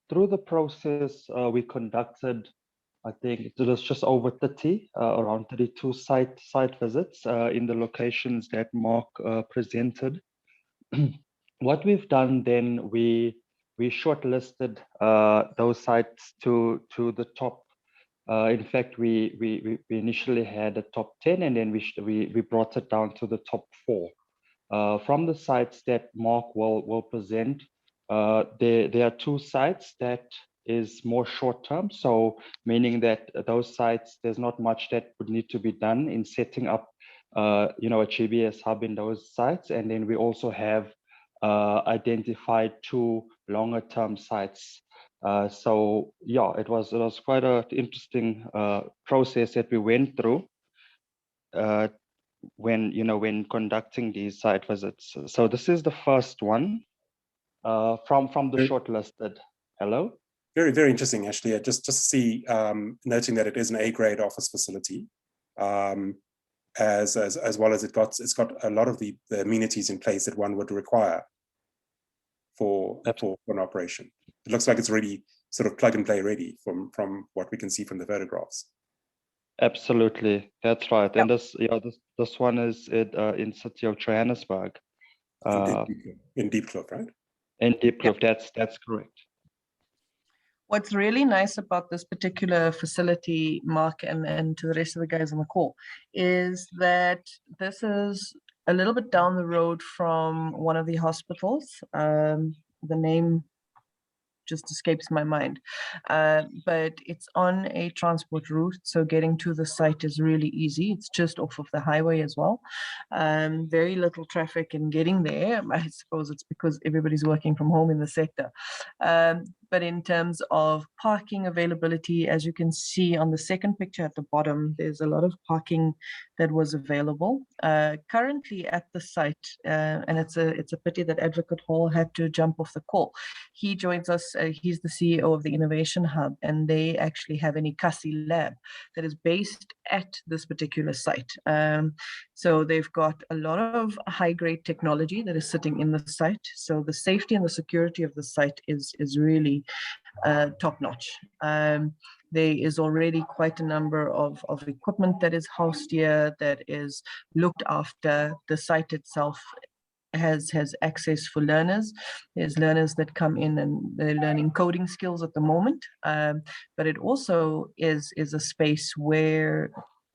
through the process, we conducted, I think it was just over 30, around 32 site visits in the locations that Mark presented. What we've done then, we shortlisted those sites to the top. In fact, we initially had a top 10, and then we brought it down to the top 4. From the sites that Mark will present, there are 2 sites that is more short-term, so meaning that those sites, there's not much that would need to be done in setting up a GBS hub in those sites. And then we also have identified 2 longer-term sites. So yeah, it was quite an interesting process that we went through when conducting these site visits. So this is the first one from the shortlisted. Hello. Very, very interesting, Ashley. Just to see, noting that it is an A-grade office facility, as well as it's got a lot of the amenities in place that one would require for an operation. It looks like it's already sort of plug and play ready from what we can see from the photographs. Absolutely, that's right. Yep. And this one is in city of Johannesburg. In Diepkloof, right? In Diepkloof, Yep. That's correct. What's really nice about this particular facility, Mark, and to the rest of the guys on the call, is that this is a little bit down the road from one of the hospitals. The name just escapes my mind, but it's on a transport route, so getting to the site is really easy. It's just off of the highway as well. Very little traffic in getting there. I suppose it's because everybody's working from home in the sector. But in terms of parking availability, as you can see on the second picture at the bottom, there's a lot of parking that was available. Currently at the site, and it's a pity that Advocate Hall had to jump off the call. He joins us, he's the CEO of the Innovation Hub, and they actually have an ICASI lab that is based at this particular site. So they've got a lot of high-grade technology that is sitting in the site. So the safety and the security of the site is really top-notch. There is already quite a number of equipment that is housed here, that is looked after. The site itself has access for learners. There's learners that come in and they're learning coding skills at the moment, but it also is a space where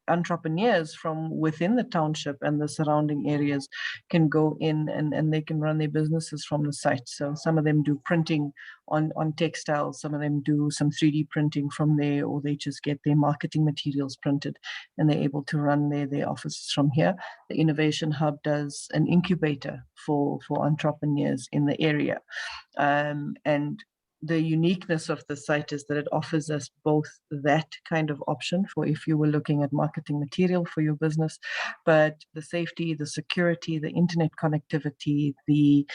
entrepreneurs from within the township and the surrounding areas can go in and they can run their businesses from the site. So some of them do printing on textiles, some of them do some 3D printing from there, or they just get their marketing materials printed and they're able to run their offices from here. The Innovation Hub does an incubator for entrepreneurs in the area. And the uniqueness of the site is that it offers us both that kind of option for if you were looking at marketing material for your business, but the safety, the security, the internet connectivity, the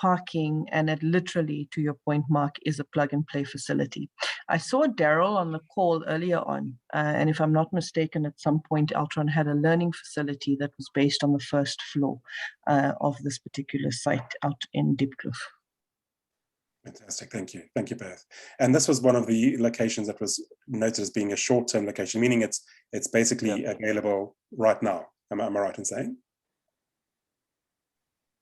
parking, and it literally, to your point, Mark, is a plug and play facility. I saw Daryl on the call earlier on, and if I'm not mistaken, at some point, Altron had a learning facility that was based on the first floor of this particular site out in Diepkloof. Fantastic, thank you both. And this was one of the locations that was noted as being a short-term location, meaning it's basically available right now. Am I right in saying?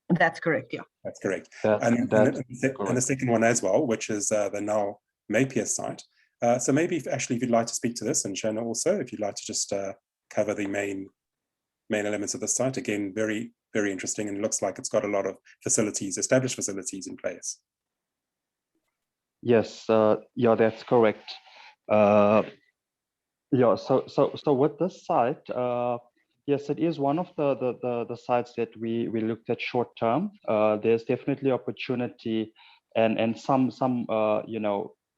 That's correct, yeah. That's correct. And the second one as well, which is the now Napier site. So maybe if you'd like to speak to this, and Shoana also, if you'd like to just cover the main elements of the site. Again, very, very interesting, and looks like it's got a lot of established facilities in place. Yes, yeah, that's correct. Yeah, so with this site, yes, it is one of the sites that we looked at short term. There's definitely opportunity and some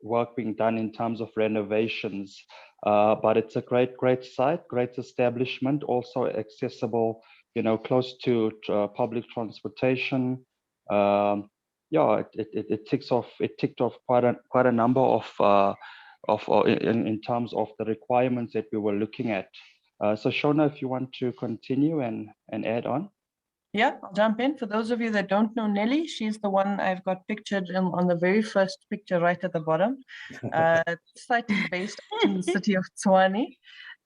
work being done in terms of renovations. But it's a great site, great establishment, also accessible, close to public transportation. Yeah, it ticked off quite a number of in terms of the requirements that we were looking at. So Shoana, if you want to continue and add on. Yeah, I'll jump in. For those of you that don't know Nelly, she's the one I've got pictured on the very first picture right at the bottom. The site is based in the city of Tshwane.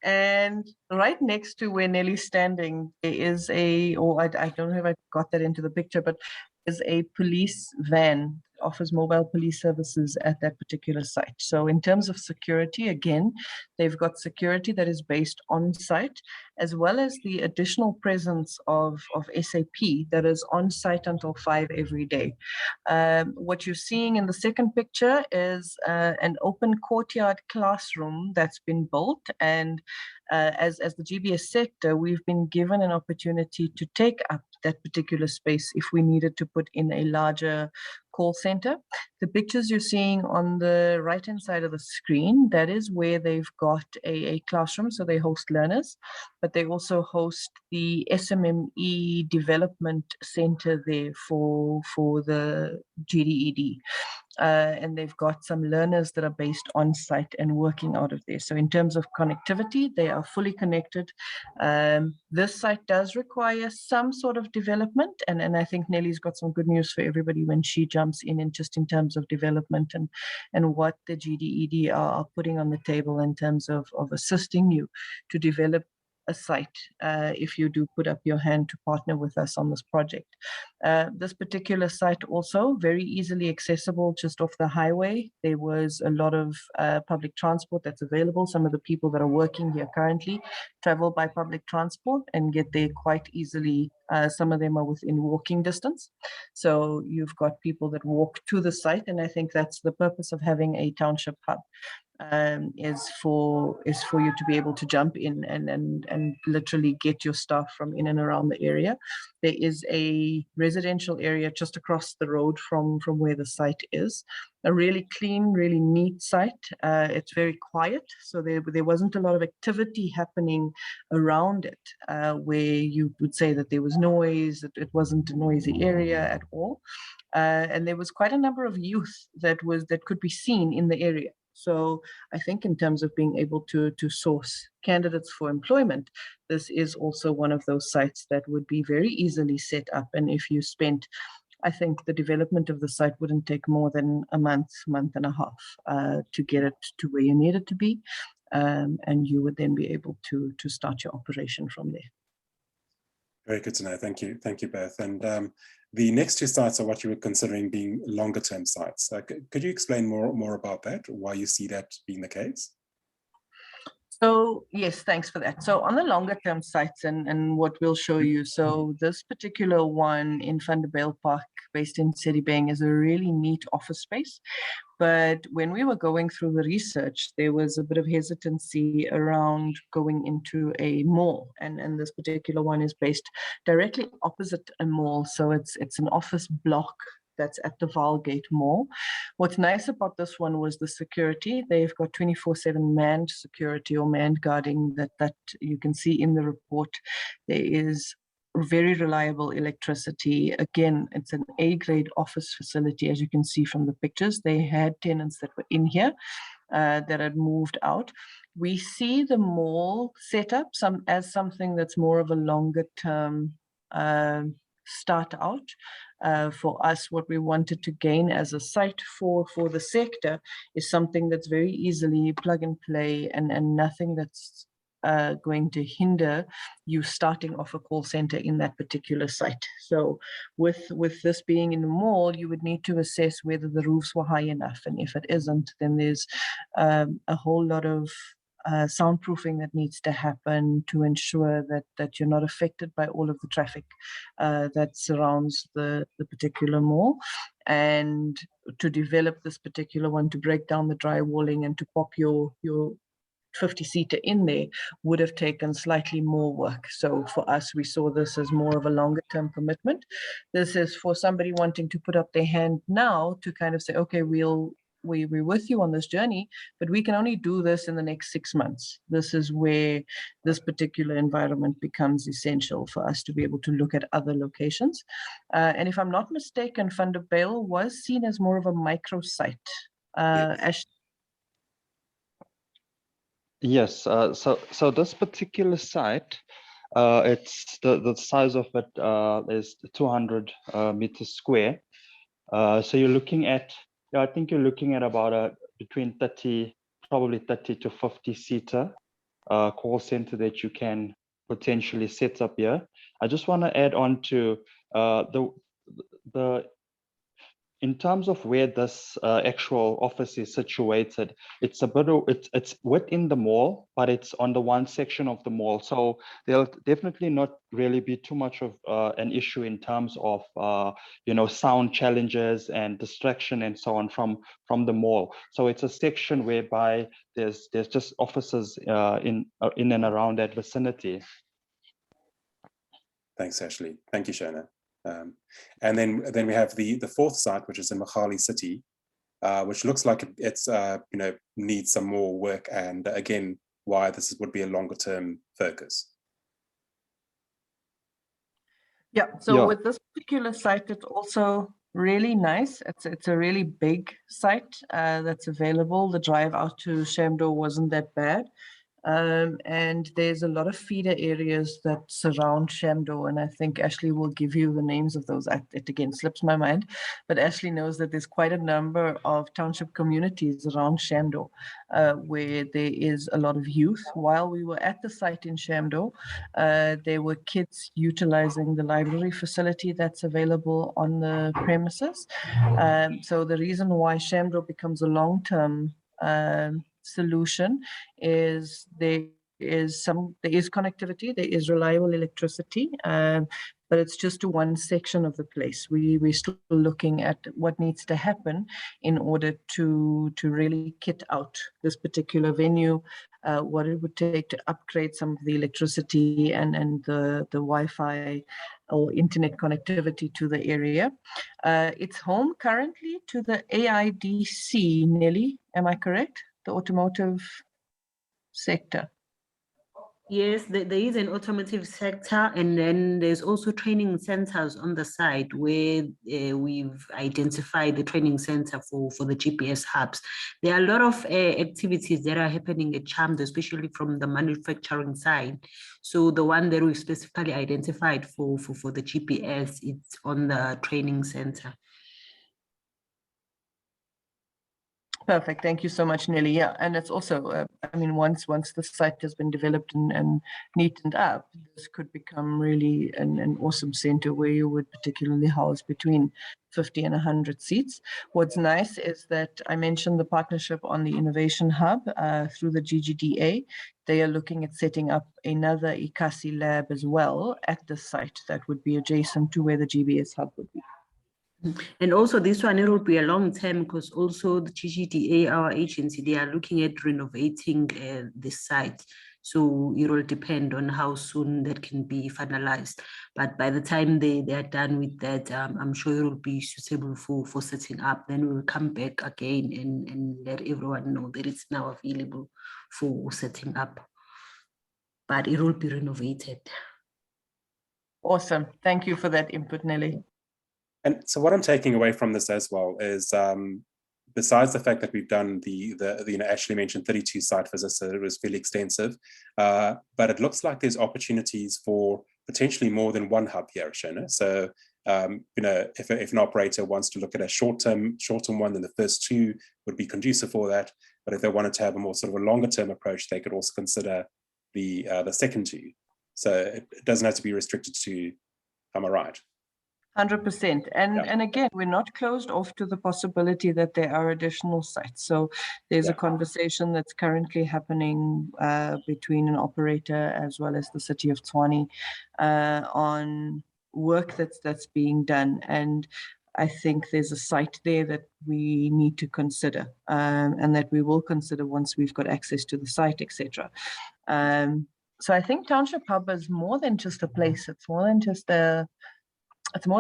And right next to where Nelly's standing, there is I don't know if I got that into the picture, but is a police van, offers mobile police services at that particular site. So in terms of security, again, they've got security that is based on site, as well as the additional presence of SAP that is on site until 5 every day. What you're seeing in the second picture is an open courtyard classroom that's been built, and as the GBS sector, we've been given an opportunity to take up that particular space if we needed to put in a larger call center. The pictures you're seeing on the right-hand side of the screen, that is where they've got a classroom, so they host learners, but they also host the SMME development center there for the GDED. And they've got some learners that are based on site and working out of there. So in terms of connectivity, they are fully connected. This site does require some sort of development, and I think Nelly's got some good news for everybody when she jumps in just in terms of development and what the GDED are putting on the table in terms of assisting you to develop a site if you do put up your hand to partner with us on this project. This particular site also very easily accessible just off the highway. There was a lot of public transport that's available. Some of the people that are working here currently travel by public transport and get there quite easily. Some of them are within walking distance. So you've got people that walk to the site, and I think that's the purpose of having a township hub. Is for you to be able to jump in and literally get your staff from in and around the area. There is a residential area just across the road from where the site is. A really clean, really neat site. It's very quiet, so there wasn't a lot of activity happening around it where you would say that there was noise, that it wasn't a noisy area at all. And there was quite a number of youth that could be seen in the area. So I think in terms of being able to source candidates for employment, this is also one of those sites that would be very easily set up. And if you spent, I think the development of the site wouldn't take more than a month and a half to get it to where you need it to be. And you would then be able to start your operation from there. Very good to know. Thank you both. And the next two sites are what you were considering being longer term sites. Could you explain more about that, why you see that being the case? So yes, thanks for that. So on the longer term sites and what we'll show you, so this particular one in Van der Bijl Park based in Sedibeng is a really neat office space. But when we were going through the research, there was a bit of hesitancy around going into a mall. And this particular one is based directly opposite a mall. So it's an office block that's at the Valgate Mall. What's nice about this one was the security. They've got 24/7 manned security or manned guarding that you can see in the report. There is very reliable electricity. Again, it's an A-grade office facility, as you can see from the pictures. They had tenants that were in here that had moved out. We see the mall set up as something that's more of a longer term start out. For us, what we wanted to gain as a site for the sector is something that's very easily plug and play and nothing that's going to hinder you starting off a call center in that particular site. So with this being in the mall, you would need to assess whether the roofs were high enough. And if it isn't, then there's a whole lot of soundproofing that needs to happen to ensure that you're not affected by all of the traffic that surrounds the particular mall. And to develop this particular one, to break down the drywalling and to pop your 50-seater in there would have taken slightly more work. So for us, we saw this as more of a longer term commitment. This is for somebody wanting to put up their hand now to kind of say, okay, we're with you on this journey, but we can only do this in the next 6 months. This is where this particular environment becomes essential for us to be able to look at other locations. And if I'm not mistaken, Van der Bijl was seen as more of a micro site. Yes, so this particular site, it's the size of it is 200 meters square. So you're looking at, I think you're looking at about between 30, probably 30 to 50 seater call center that you can potentially set up here. I just want to add on to the in terms of where this actual office is situated, it's a bit it's within the mall, but it's on the one section of the mall. So there'll definitely not really be too much of an issue in terms of sound challenges and distraction and so on from the mall. So it's a section whereby there's just offices in and around that vicinity. Thanks, Ashley. Thank you, Shoana. And then we have the fourth site, which is in Mogale City, which looks like it's needs some more work, and again, why this would be a longer term focus. Yeah, so with this particular site, it's also really nice. It's a really big site that's available. The drive out to Shamdo wasn't that bad. And there's a lot of feeder areas that surround Shamdo, and I think Ashley will give you the names of those. It again slips my mind, but Ashley knows that there's quite a number of township communities around Shamdo where there is a lot of youth. While we were at the site in Shamdo, there were kids utilizing the library facility that's available on the premises. So the reason why Shamdo becomes a long-term solution is there is connectivity, there is reliable electricity, but it's just to one section of the place. We're still looking at what needs to happen in order to really kit out this particular venue, what it would take to upgrade some of the electricity and the Wi-Fi or internet connectivity to the area. It's home currently to the AIDC, Nelly, am I correct? The automotive sector. Yes, there is an automotive sector, and then there's also training centers on the side where we've identified the training center for the GPS hubs. There are a lot of activities that are happening at Chamdo, especially from the manufacturing side. So the one that we specifically identified for the GPS, it's on the training center. Perfect. Thank you so much, Nelly. Yeah, and it's also, I mean, once the site has been developed and neatened up, this could become really an awesome center where you would particularly house between 50 and 100 seats. What's nice is that I mentioned the partnership on the Innovation Hub through the GGDA. They are looking at setting up another ICASI lab as well at the site that would be adjacent to where the GBS Hub would be. And also this one, it will be a long term because also the GGDA, our agency, they are looking at renovating this site. So it will depend on how soon that can be finalized. But by the time they are done with that, I'm sure it will be suitable for setting up. Then we will come back again and let everyone know that it's now available for setting up. But it will be renovated. Awesome. Thank you for that input, Nelly. And so what I'm taking away from this as well is, besides the fact that we've done the Ashley mentioned 32 site visits, so it was fairly extensive, but it looks like there's opportunities for potentially more than one hub here, Shoana. So, if an operator wants to look at a short-term one, then the first two would be conducive for that. But if they wanted to have a more sort of a longer-term approach, they could also consider the second two. So it doesn't have to be restricted to, am I right? 100%. And again, we're not closed off to the possibility that there are additional sites. So there's a conversation that's currently happening between an operator as well as the city of Tshwane on work that's being done. And I think there's a site there that we need to consider and that we will consider once we've got access to the site, etc. So I think Township Hub is more than just a place. It's more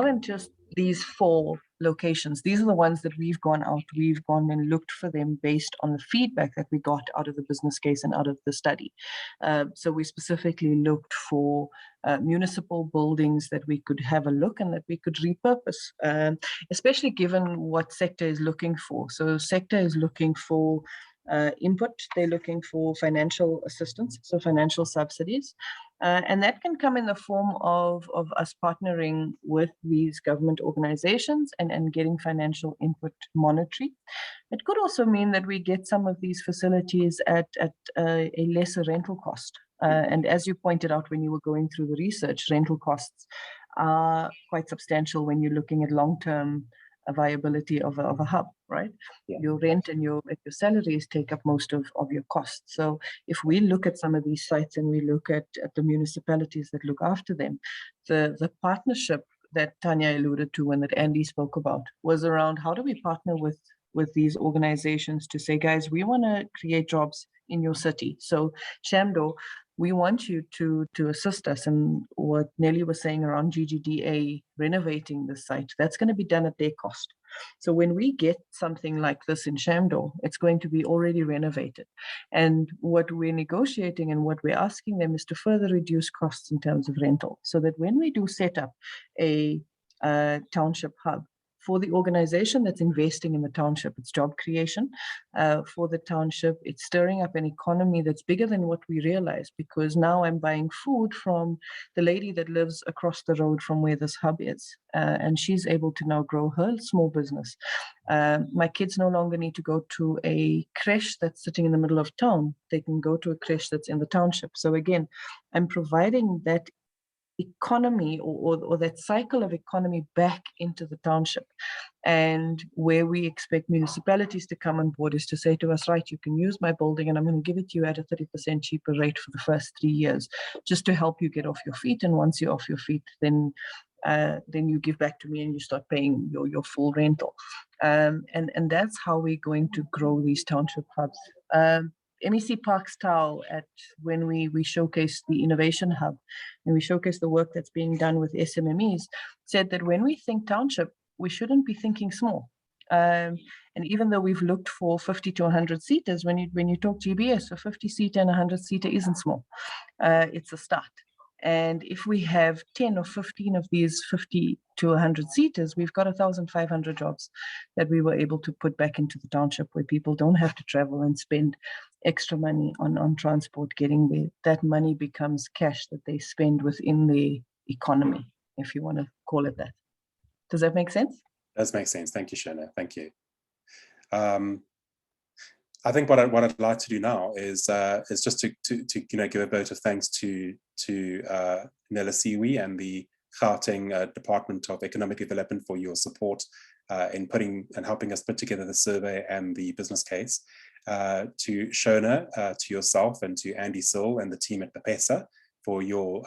than just these 4 locations. These are the ones that we've gone and looked for them based on the feedback that we got out of the business case and out of the study. So we specifically looked for municipal buildings that we could have a look and that we could repurpose, especially given what sector is looking for. So sector is looking for input, they're looking for financial assistance, so financial subsidies. And that can come in the form of us partnering with these government organizations and getting financial input monetary. It could also mean that we get some of these facilities at a lesser rental cost. And as you pointed out when you were going through the research, rental costs are quite substantial when you're looking at long-term viability of a hub, right? Yeah. Your rent and your salaries take up most of your costs. So if we look at some of these sites and we look at the municipalities that look after them, the partnership that Tanya alluded to and that Andy spoke about was around how do we partner with these organizations to say, guys, we want to create jobs in your city. So Shamdo, we want you to assist us. And what Nelly was saying around GGDA renovating the site, that's going to be done at their cost. So when we get something like this in Shamdo, it's going to be already renovated. And what we're negotiating and what we're asking them is to further reduce costs in terms of rental, so that when we do set up a township hub, for the organization that's investing in the township, it's job creation. For the township, it's stirring up an economy that's bigger than what we realize, because now I'm buying food from the lady that lives across the road from where this hub is. And she's able to now grow her small business. My kids no longer need to go to a creche that's sitting in the middle of town. They can go to a creche that's in the township. So again, I'm providing that economy or that cycle of economy back into the township. And where we expect municipalities to come on board is to say to us, right, you can use my building and I'm going to give it to you at a 30% cheaper rate for the first 3 years, just to help you get off your feet. And once you're off your feet, then you give back to me and you start paying your full rental. And that's how we're going to grow these township hubs. MEC Parks Tau, when we showcased the Innovation Hub and we showcased the work that's being done with SMMEs, said that when we think township, we shouldn't be thinking small. And even though we've looked for 50 to 100 seaters, when you talk GBS, a 50 seater and 100 seater isn't small. It's a start. And if we have 10 or 15 of these 50 to 100 seaters, we've got 1,500 jobs that we were able to put back into the township, where people don't have to travel and spend extra money on transport getting there. That money becomes cash that they spend within the economy, if you want to call it that. Does that make sense? Does make sense. Thank you, Shoana. Thank you. I think what I'd like to do now is just to give a vote of thanks to Nella Siwi and the Gauteng Department of Economic Development for your support in putting and helping us put together the survey and the business case. To Shoana, to yourself, and to Andy Sill and the team at BPESA for your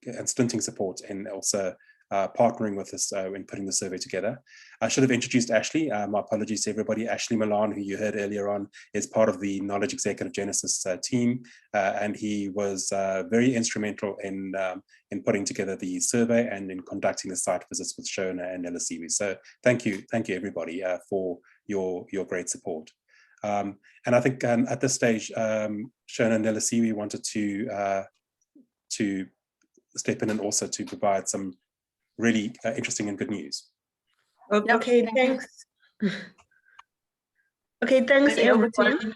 unstinting support in also partnering with us in putting the survey together. I should have introduced Ashley. My apologies to everybody. Ashley Milan, who you heard earlier on, is part of the Knowledge Executive Genesis team, and he was very instrumental in putting together the survey and in conducting the site visits with Shoana and LSEW. So thank you everybody for your great support. And I think at this stage, Shoana and LSEW wanted to step in and also to provide some really interesting and good news. Okay, thanks. Okay, thanks everyone.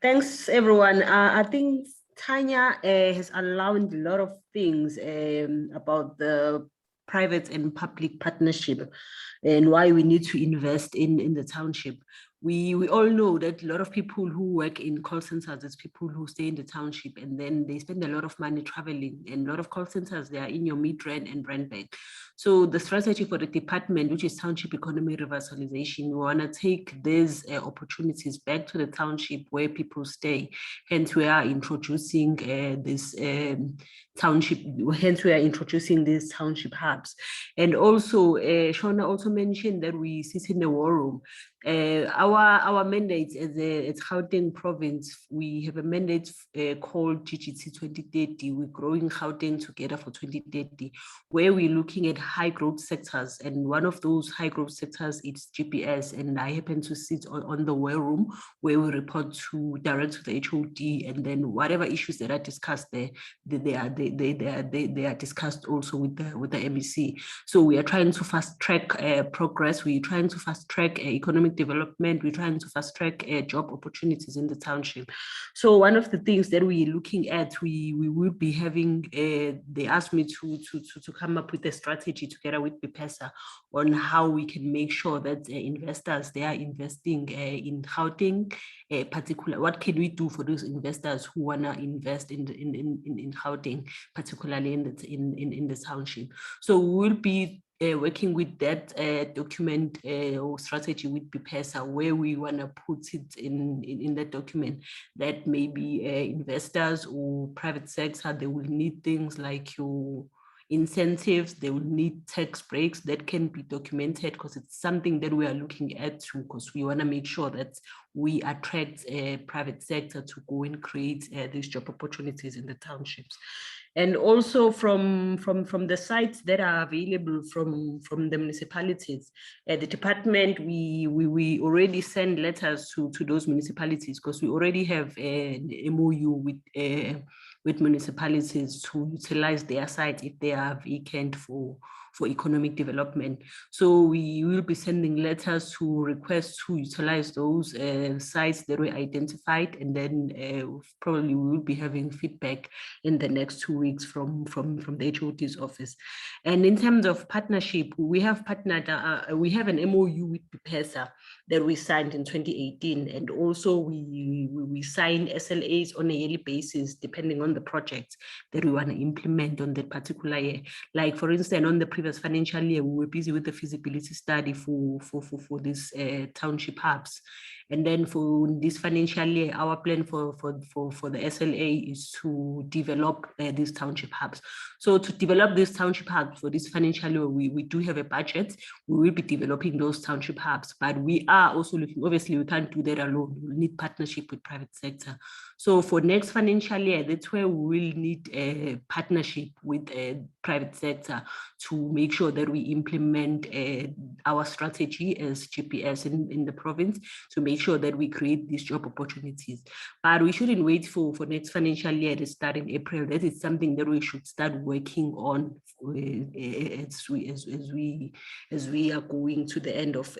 Thanks everyone. I think Tanya has outlined a lot of things about the private and public partnership and why we need to invest in the township. We all know that a lot of people who work in call centers is people who stay in the township, and then they spend a lot of money traveling, and a lot of call centers, they are in your Midrand and Randburg. So the strategy for the department, which is township economy revitalization, we want to take these opportunities back to the township where people stay. Hence we are introducing this township, hence we are introducing these township hubs. And also Shoana also mentioned that we sit in the war room. Our mandate as Gauteng province, we have a mandate called GGT 2030. We're growing Gauteng together for 2030, where we're looking at high growth sectors. And one of those high growth sectors is GPS. And I happen to sit on the war room where we report direct to the HOD, and then whatever issues that are discussed there, they are discussed also with the MEC. So we are trying to fast track progress. We're trying to fast track economic development. We're trying to fast track job opportunities in the township. So one of the things that we're looking at, we will be having, they asked me to come up with a strategy together with BPESA on how we can make sure that investors, they are investing in Gauteng, particular, what can we do for those investors who want to invest in Gauteng, particularly in the township. So we will be working with that document or strategy with BPESA, where we want to put it in that document that maybe investors or private sector, they will need things like your incentives, they will need tax breaks that can be documented, because it's something that we are looking at too, because we want to make sure that we attract private sector to go and create these job opportunities in the townships. And also from the sites that are available from the municipalities, the department, we already send letters to those municipalities, because we already have an MOU with municipalities to utilize their site if they are vacant for economic development. So we will be sending letters to request to utilize those sites that were identified, and then probably we will be having feedback in the next 2 weeks from the HOD's office. And in terms of partnership, we have partnered, we have an MOU with BPESA that we signed in 2018, and also we sign SLAs on a yearly basis depending on the projects that we want to implement on that particular year. Like for instance, on the previous financial year, we were busy with the feasibility study for these township hubs. And then for this financial year, our plan for the SLA is to develop these township hubs. So to develop these township hubs for this financial year, we do have a budget. We will be developing those township hubs, but we are also looking, obviously we can't do that alone. We need partnership with private sector. So for next financial year, that's where we will need a partnership with private sector to make sure that we implement our strategy as GPS in the province, to make sure that we create these job opportunities. But we shouldn't wait for next financial year to start in April. That is something that we should start working on as we are going to the end of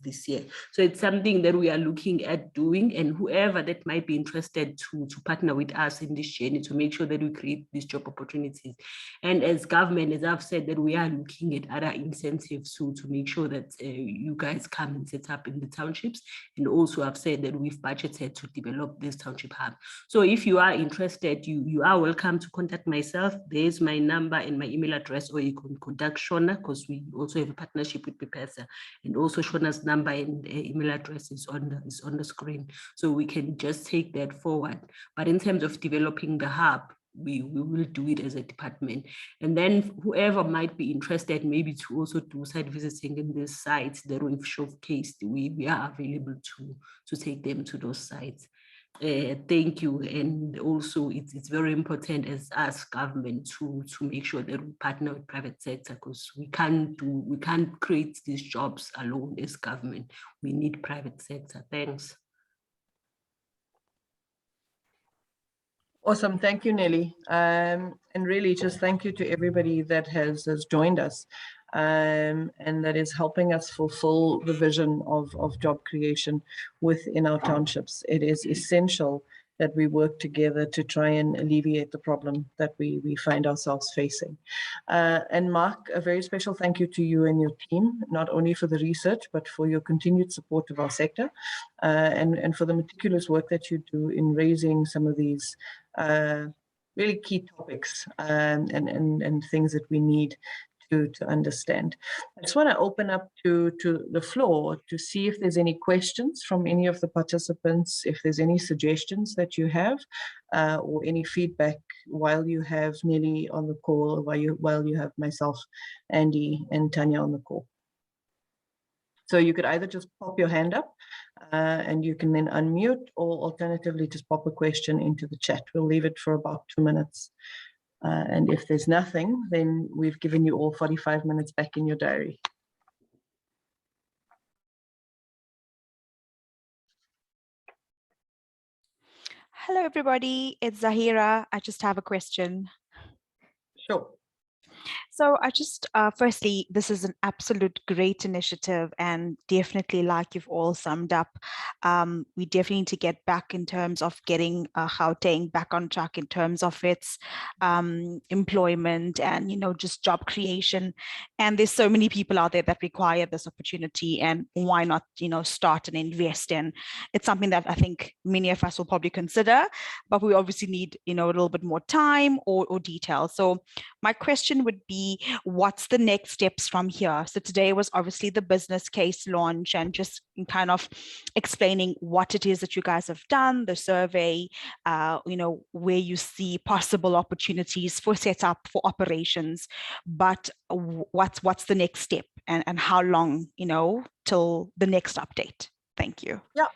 this year. So it's something that we are looking at doing, and whoever that might be interested to partner with us in this journey to make sure that we create these job opportunities. And as government, as I've said, that we are looking at other incentives to make sure that you guys come and set up in the townships. And also I've said that we've budgeted to develop this township hub. So if you are interested, you are welcome to contact myself. There's my number and my email address, or you can contact Shoana, because we also have a partnership with BPESA. And also Shoana's number and email address is on the screen. So we can just take that forward. But in terms of developing the hub, we will do it as a department. And then whoever might be interested maybe to also do site visiting in these sites that we've showcased, we are available to take them to those sites. Thank you. And also it's very important as us government to make sure that we partner with private sector, because we can't create these jobs alone as government. We need private sector. Thanks. Awesome. Thank you, Nelly. And really just thank you to everybody that has joined us and that is helping us fulfill the vision of job creation within our townships. It is essential that we work together to try and alleviate the problem that we find ourselves facing. And Mark, a very special thank you to you and your team, not only for the research, but for your continued support of our sector and for the meticulous work that you do in raising some of these really key topics and things that we need to understand. I just want to open up to the floor to see if there's any questions from any of the participants, if there's any suggestions that you have or any feedback while you have Nelly on the call, or while you have myself, Andy, and Tanya on the call. So you could either just pop your hand up and you can then unmute, or alternatively just pop a question into the chat. We'll leave it for about 2 minutes. And if there's nothing, then we've given you all 45 minutes back in your diary. Hello, everybody. It's Zahira. I just have a question. Sure. So I just, firstly, this is an absolute great initiative, and definitely, like you've all summed up, we definitely need to get back in terms of getting Gauteng back on track in terms of its employment and, just job creation. And there's so many people out there that require this opportunity, and why not, start and invest in. It's something that I think many of us will probably consider, but we obviously need, a little bit more time or detail. So my question would be, what's the next steps from here? So today was obviously the business case launch and just kind of explaining what it is that you guys have done, the survey, where you see possible opportunities for setup, for operations, but what's the next step and how long, till the next update? Thank you. Yeah.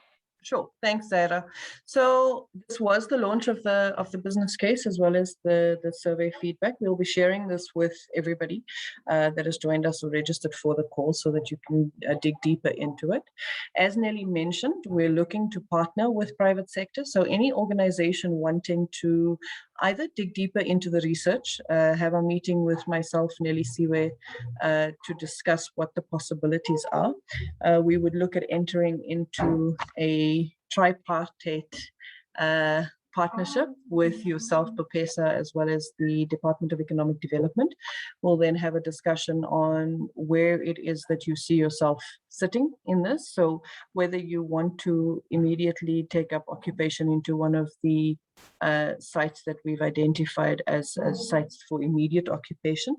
Sure. Thanks, Zara. So this was the launch of the business case as well as the survey feedback. We'll be sharing this with everybody that has joined us or registered for the call so that you can dig deeper into it. As Nelly mentioned, we're looking to partner with private sector. So any organization wanting to either dig deeper into the research, have a meeting with myself, Nelly Siwe, to discuss what the possibilities are. We would look at entering into a tripartite partnership with yourself, BPESA, as well as the Department of Economic Development. We'll then have a discussion on where it is that you see yourself sitting in this. So whether you want to immediately take up occupation into one of the sites that we've identified as sites for immediate occupation,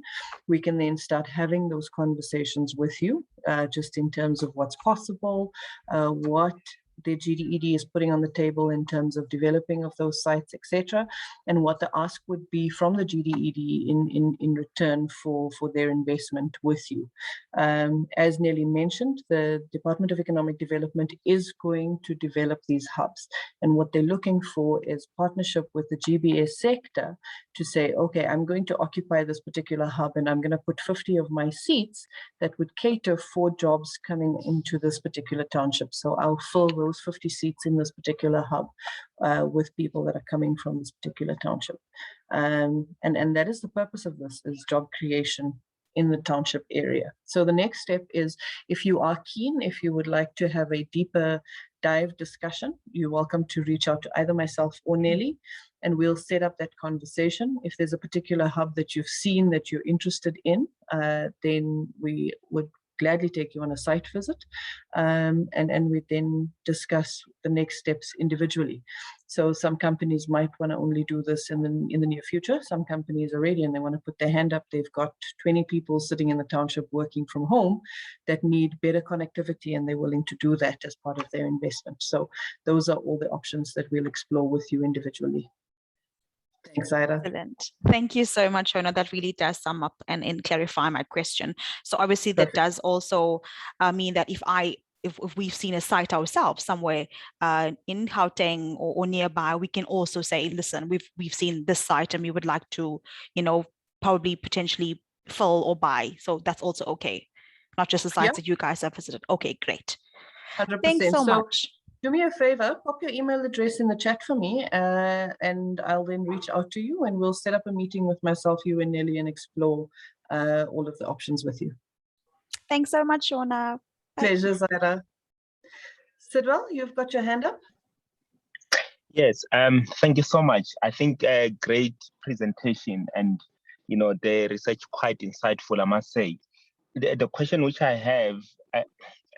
we can then start having those conversations with you, just in terms of what's possible, what the GDED is putting on the table in terms of developing of those sites, etc., and what the ask would be from the GDED in return for their investment with you. As Nelly mentioned, the Department of Economic Development is going to develop these hubs, and what they're looking for is partnership with the GBS sector to say, okay, I'm going to occupy this particular hub and I'm going to put 50 of my seats that would cater for jobs coming into this particular township. So I'll fill those 50 seats in this particular hub with people that are coming from this particular township. And that is the purpose of this, is job creation in the township area. So the next step is, if you are keen, if you would like to have a deeper dive discussion, you're welcome to reach out to either myself or Nelly, and we'll set up that conversation. If there's a particular hub that you've seen that you're interested in, then we would gladly take you on a site visit, and we then discuss the next steps individually. So some companies might want to only do this in the near future. Some companies are ready and they want to put their hand up. They've got 20 people sitting in the township working from home that need better connectivity, and they're willing to do that as part of their investment. So those are all the options that we'll explore with you individually. Thanks, Ida. Excellent. Thank you so much, Shoana. That really does sum up and clarify my question. So obviously that does also mean that if we've seen a site ourselves somewhere in Gauteng or nearby, we can also say, listen, we've seen this site and we would like to, probably potentially fill or buy. So that's also okay. Not just the sites that you guys have visited. Okay, great. 100%. Thanks so much. Do me a favor, pop your email address in the chat for me, and I'll then reach out to you and we'll set up a meeting with myself, you and Nelly, and explore all of the options with you. Thanks so much, Shoana. Pleasure, Zaira. Sidwell, you've got your hand up. Yes, thank you so much. I think a great presentation, and the research quite insightful, I must say. The question which I have,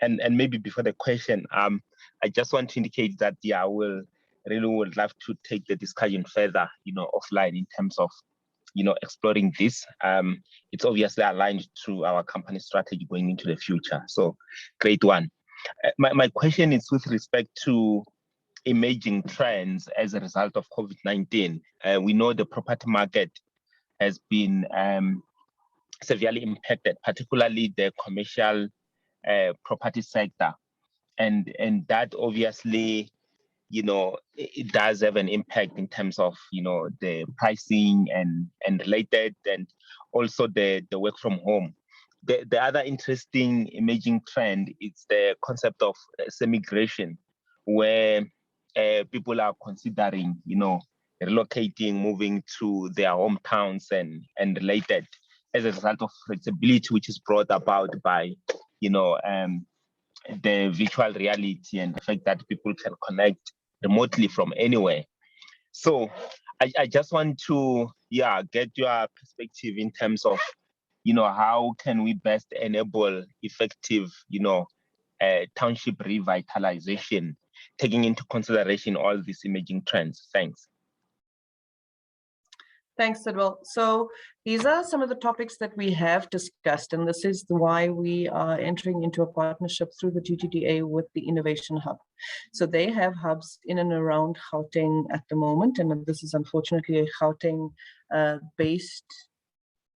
and maybe before the question, I just want to indicate that I really would love to take the discussion further, offline in terms of, exploring this. It's obviously aligned to our company strategy going into the future. So, great one. My question is with respect to emerging trends as a result of COVID-19. We know the property market has been severely impacted, particularly the commercial property sector. And that obviously, it does have an impact in terms of, the pricing and related, and also the work from home. The other interesting emerging trend is the concept of semigration, where people are considering, relocating, moving to their hometowns and related, as a result of flexibility, which is brought about by, the virtual reality and the fact that people can connect remotely from anywhere. So I just want to get your perspective in terms of how can we best enable effective township revitalization, taking into consideration all these emerging trends. Thanks. Thanks, Sidwell. So these are some of the topics that we have discussed, and this is why we are entering into a partnership through the GTDA with the Innovation Hub. So they have hubs in and around Gauteng at the moment, and this is unfortunately a Gauteng-based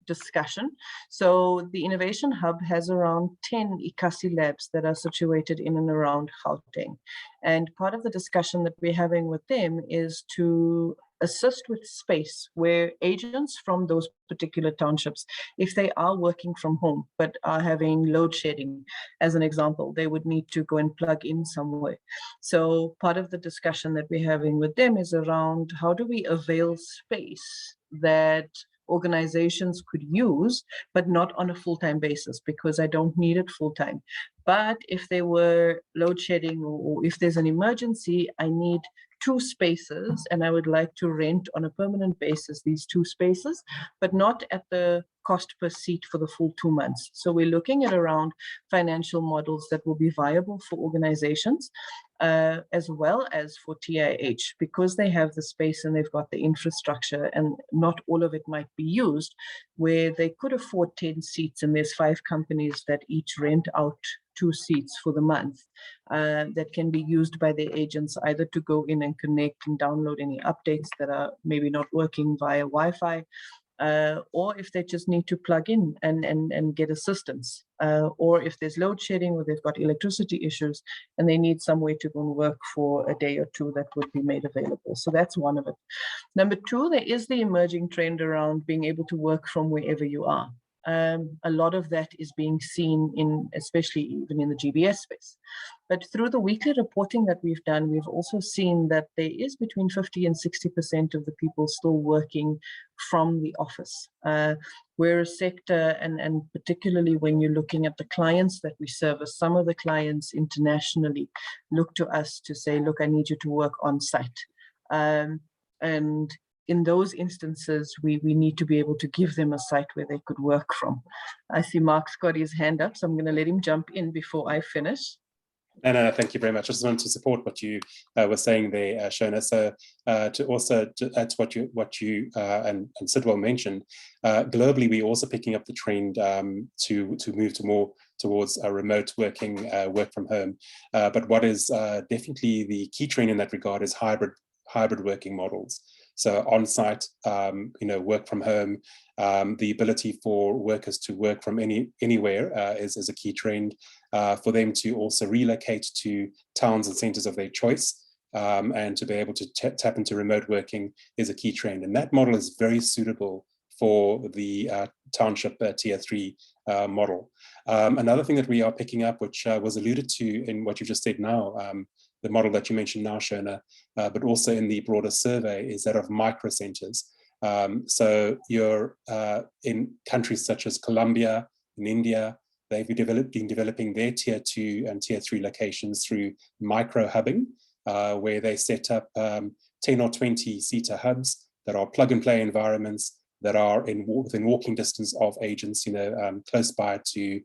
discussion. So the Innovation Hub has around 10 ICASI labs that are situated in and around Gauteng. And part of the discussion that we're having with them is to assist with space where agents from those particular townships, if they are working from home but are having load shedding, as an example, they would need to go and plug in somewhere. So part of the discussion that we're having with them is around how do we avail space that organizations could use, but not on a full-time basis, because I don't need it full-time. But if there were load shedding or if there's an emergency, I need 2 spaces, and I would like to rent on a permanent basis these 2 spaces, but not at the cost per seat for the full 2 months. So we're looking at around financial models that will be viable for organizations, as well as for TIH, because they have the space and they've got the infrastructure, and not all of it might be used, where they could afford 10 seats and there's 5 companies that each rent out 2 seats for the month that can be used by their agents, either to go in and connect and download any updates that are maybe not working via Wi-Fi, or if they just need to plug in and get assistance, or if there's load shedding or they've got electricity issues and they need some way to go and work for a day or 2, that would be made available. So that's one of it. Number 2, there is the emerging trend around being able to work from wherever you are. A lot of that is being seen in, especially even in the GBS space. But through the weekly reporting that we've done, we've also seen that there is between 50 and 60% of the people still working from the office. We're a sector, and particularly when you're looking at the clients that we service, some of the clients internationally look to us to say, look, I need you to work on site. And in those instances, we need to be able to give them a site where they could work from. I see Mark's got his hand up, so I'm going to let him jump in before I finish. No, thank you very much. I just wanted to support what you were saying there, Shoana. So to also add to what you and Sidwell mentioned, globally we're also picking up the trend to move to more towards a remote working, work from home. But what is definitely the key trend in that regard is hybrid working models. So on-site, work from home, the ability for workers to work from anywhere is a key trend. For them to also relocate to towns and centers of their choice, and to be able to tap into remote working is a key trend. And that model is very suitable for the township tier 3 model. Another thing that we are picking up, which was alluded to in what you just said now, the model that you mentioned now, Shoana, but also in the broader survey, is that of micro centers. So you're in countries such as Colombia, in India, they've been developing their tier 2 and tier 3 locations through micro hubbing, where they set up 10 or 20 seater hubs that are plug and play environments that are within walking distance of agents, close by to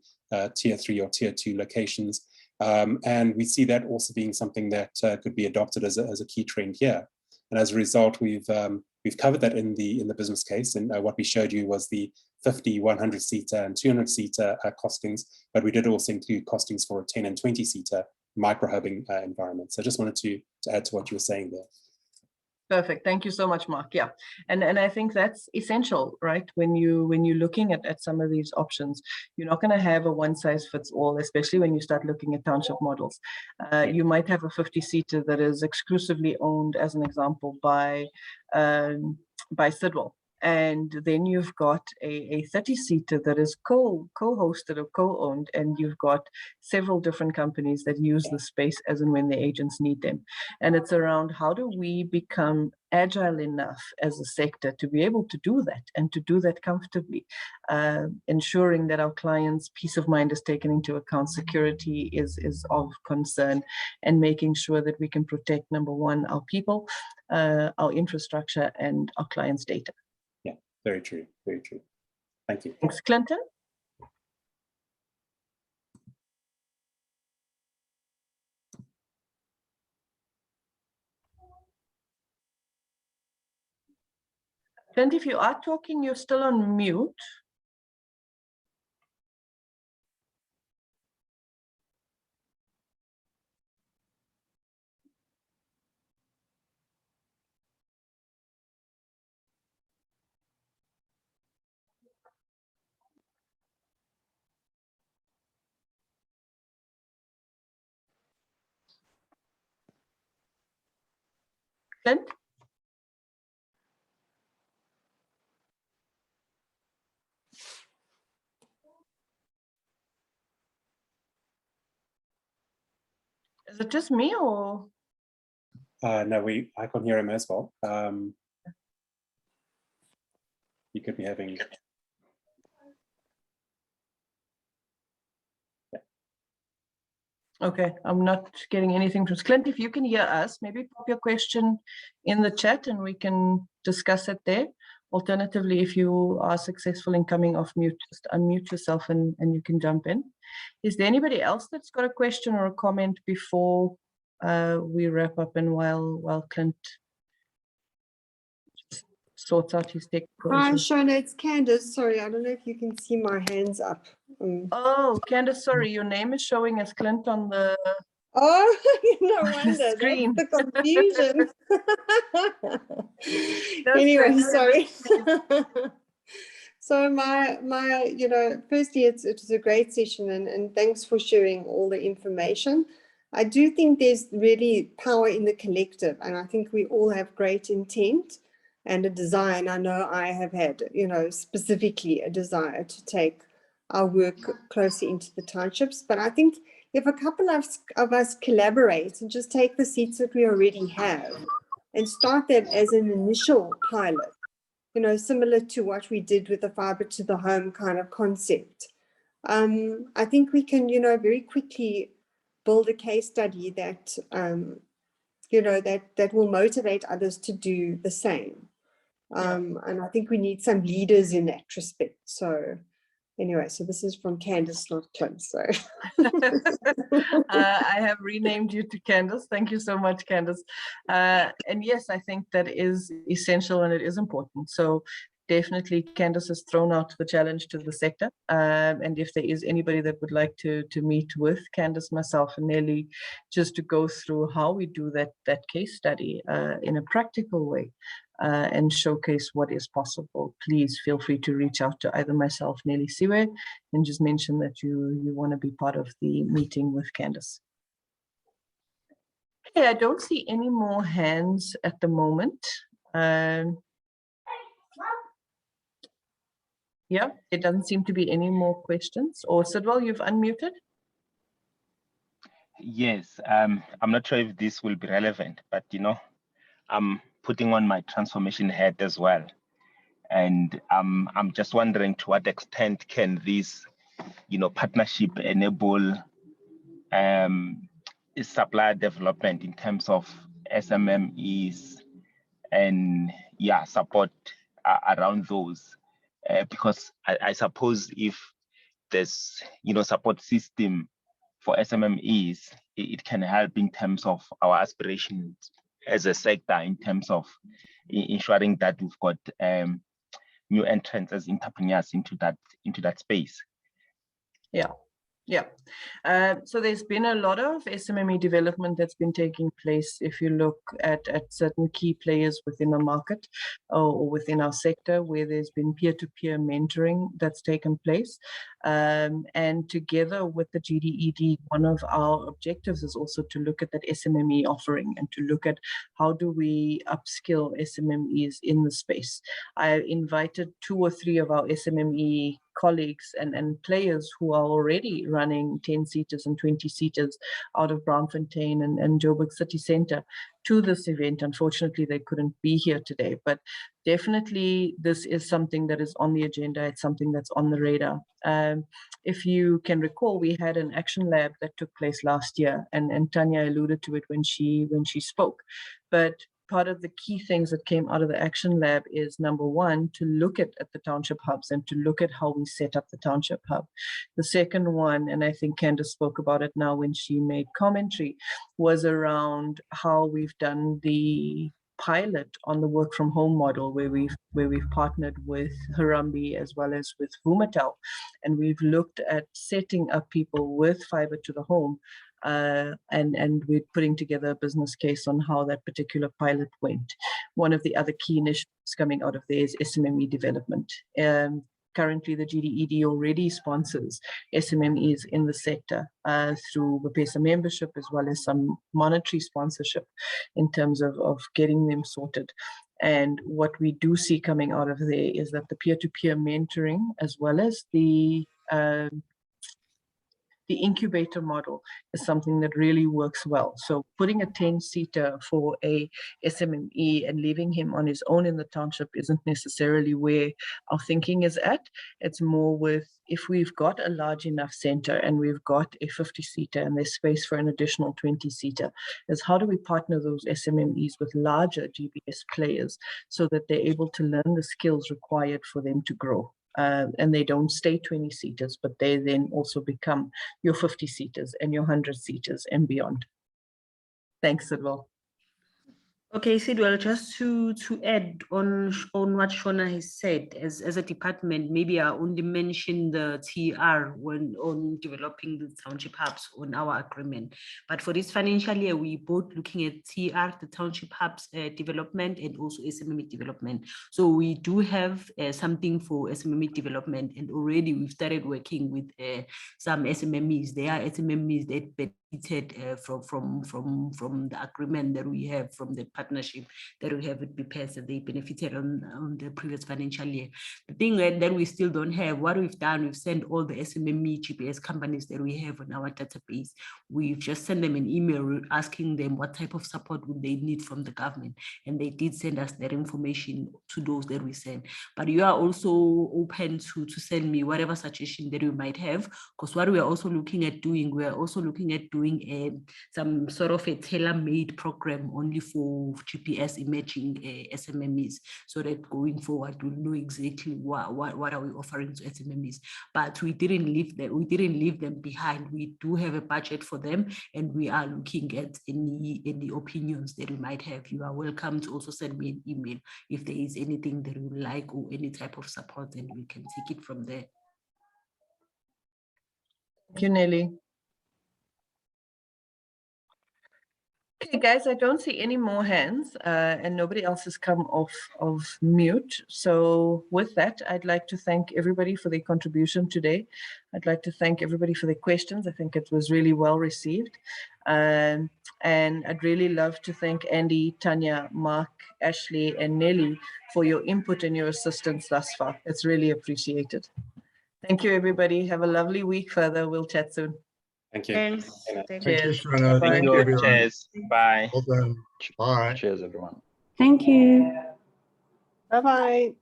tier 3 or tier 2 locations. And we see that also being something that could be adopted as a key trend here. And as a result, we've covered that in the business case. And what we showed you was the 50, 100 seater and 200 seater costings, but we did also include costings for a 10 and 20 seater micro hubbing environment. So I just wanted to add to what you were saying there. Perfect. Thank you so much, Mark. Yeah, and I think that's essential, right? When you're looking at some of these options, you're not going to have a one size fits all, especially when you start looking at township models. You might have a 50 seater that is exclusively owned, as an example, by Sidwell. And then you've got a 30 seater that is co-hosted or co-owned, and you've got several different companies that use the space as and when the agents need them. And it's around how do we become agile enough as a sector to be able to do that and to do that comfortably, ensuring that our clients' peace of mind is taken into account, security is of concern, and making sure that we can protect, number one, our people, our infrastructure, and our clients' data. Very true, very true. Thank you. Thanks, Clinton. Clint, if you are talking, you're still on mute. Clint? Is it just me or? No, I can hear him as well. You could be having. Okay, I'm not getting anything from Clint. If you can hear us, maybe pop your question in the chat and we can discuss it there. Alternatively, if you are successful in coming off mute, just unmute yourself and you can jump in. Is there anybody else that's got a question or a comment before we wrap up and while Clint sorts out his technical Hi, issues? Shoana, it's Candace. Sorry, I don't know if you can see my hands up. Oh, Candace, sorry, your name is showing as Clint on the Oh, no wonder. screen. That's the confusion. That's Anyway, good. sorry. So firstly, it was a great session and thanks for sharing all the information. I do think there's really power in the collective, and I think we all have great intent and a desire. And I know I have had, specifically a desire to take our work closer into the townships. But I think if a couple of us collaborate and just take the seats that we already have and start that as an initial pilot, similar to what we did with the fiber to the home kind of concept, I think we can, very quickly build a case study that, that will motivate others to do the same. And I think we need some leaders in that respect. So anyway, so this is from Candice, not Clint. So I have renamed you to Candice. Thank you so much, Candice. And yes, I think that is essential and it is important. So definitely Candice has thrown out the challenge to the sector. And if there is anybody that would like to meet with Candice, myself and Nelly, just to go through how we do that case study in a practical way, and showcase what is possible, please feel free to reach out to either myself, Nelly Siwe, and just mention that you want to be part of the meeting with Candice. Okay, I don't see any more hands at the moment. Yeah, it doesn't seem to be any more questions. Or Sidwell, you've unmuted? Yes, I'm not sure if this will be relevant, but I'm putting on my transformation hat as well. And I'm just wondering to what extent can this, partnership enable supplier development in terms of SMMEs and support around those, because I suppose if there's support system for SMMEs, it can help in terms of our aspirations as a sector, in terms of ensuring that we've got new entrants as entrepreneurs into that space. Yeah. So there's been a lot of SMME development that's been taking place. If you look at certain key players within the market or within our sector, where there's been peer-to-peer mentoring that's taken place. And together with the GDED, one of our objectives is also to look at that SMME offering and to look at how do we upskill SMMEs in the space. I invited 2 or 3 of our SMME colleagues and players who are already running 10-seaters and 20-seaters out of Braamfontein and Joburg City Centre to this event. Unfortunately, they couldn't be here today, but definitely this is something that is on the agenda. It's something that's on the radar. If you can recall, we had an action lab that took place last year, and Tanya alluded to it when she spoke. But part of the key things that came out of the action lab is, number one, to look at the township hubs and to look at how we set up the township hub. The second one, and I think Candice spoke about it now when she made commentary, was around how we've done the pilot on the work from home model, where we've partnered with Harambee as well as with Vumatel, and we've looked at setting up people with fiber to the home. And we're putting together a business case on how that particular pilot went. One of the other key initiatives coming out of there is SMME development. Currently, the GDED already sponsors SMMEs in the sector through BPESA membership, as well as some monetary sponsorship in terms of getting them sorted. And what we do see coming out of there is that the peer-to-peer mentoring, as well as the incubator model, is something that really works well. So putting a 10-seater for a SMME and leaving him on his own in the township isn't necessarily where our thinking is at. It's more with, if we've got a large enough center and we've got a 50-seater and there's space for an additional 20-seater, is how do we partner those SMMEs with larger GBS players so that they're able to learn the skills required for them to grow. And they don't stay 20-seaters, but they then also become your 50-seaters and your 100-seaters and beyond. Thanks, Sidwell. Okay, Sidwell, just to add on what Shoana has said, as a department, maybe I only mention the TER when on developing the township hubs on our agreement. But for this financial year, we both looking at TER, the township hubs development, and also SMME development. So we do have something for SMME development, and already we've started working with some SMMEs. There are SMMEs that benefited from the agreement that we have, from the partnership that we have with BPESA. They benefited on the previous financial year. The thing that we still don't have, what we've done, we've sent all the SMME GPS companies that we have on our database. We've just sent them an email asking them what type of support would they need from the government. And they did send us that information to those that we send. But you are also open to send me whatever suggestion that you might have, because what we are also looking at doing, we are also looking at doing doing some sort of a tailor-made program only for GPS emerging SMMEs, so that going forward we'll know exactly what are we offering to SMMEs. But we didn't leave them behind. We do have a budget for them, and we are looking at any opinions that we might have. You are welcome to also send me an email if there is anything that you would like or any type of support, and we can take it from there. Thank you, Nelly. Okay, guys, I don't see any more hands and nobody else has come off mute. So with that, I'd like to thank everybody for their contribution today. I'd like to thank everybody for their questions. I think it was really well received. And I'd really love to thank Andy, Tanya, Mark, Ashley, and Nelly for your input and your assistance thus far. It's really appreciated. Thank you, everybody. Have a lovely week further. We'll chat soon. Thank you. Thanks. Thank you, Cheers. Shoana. Bye. Thank you, everyone. Cheers. Bye. Well done. Bye. Cheers, everyone. Thank you. Bye-bye.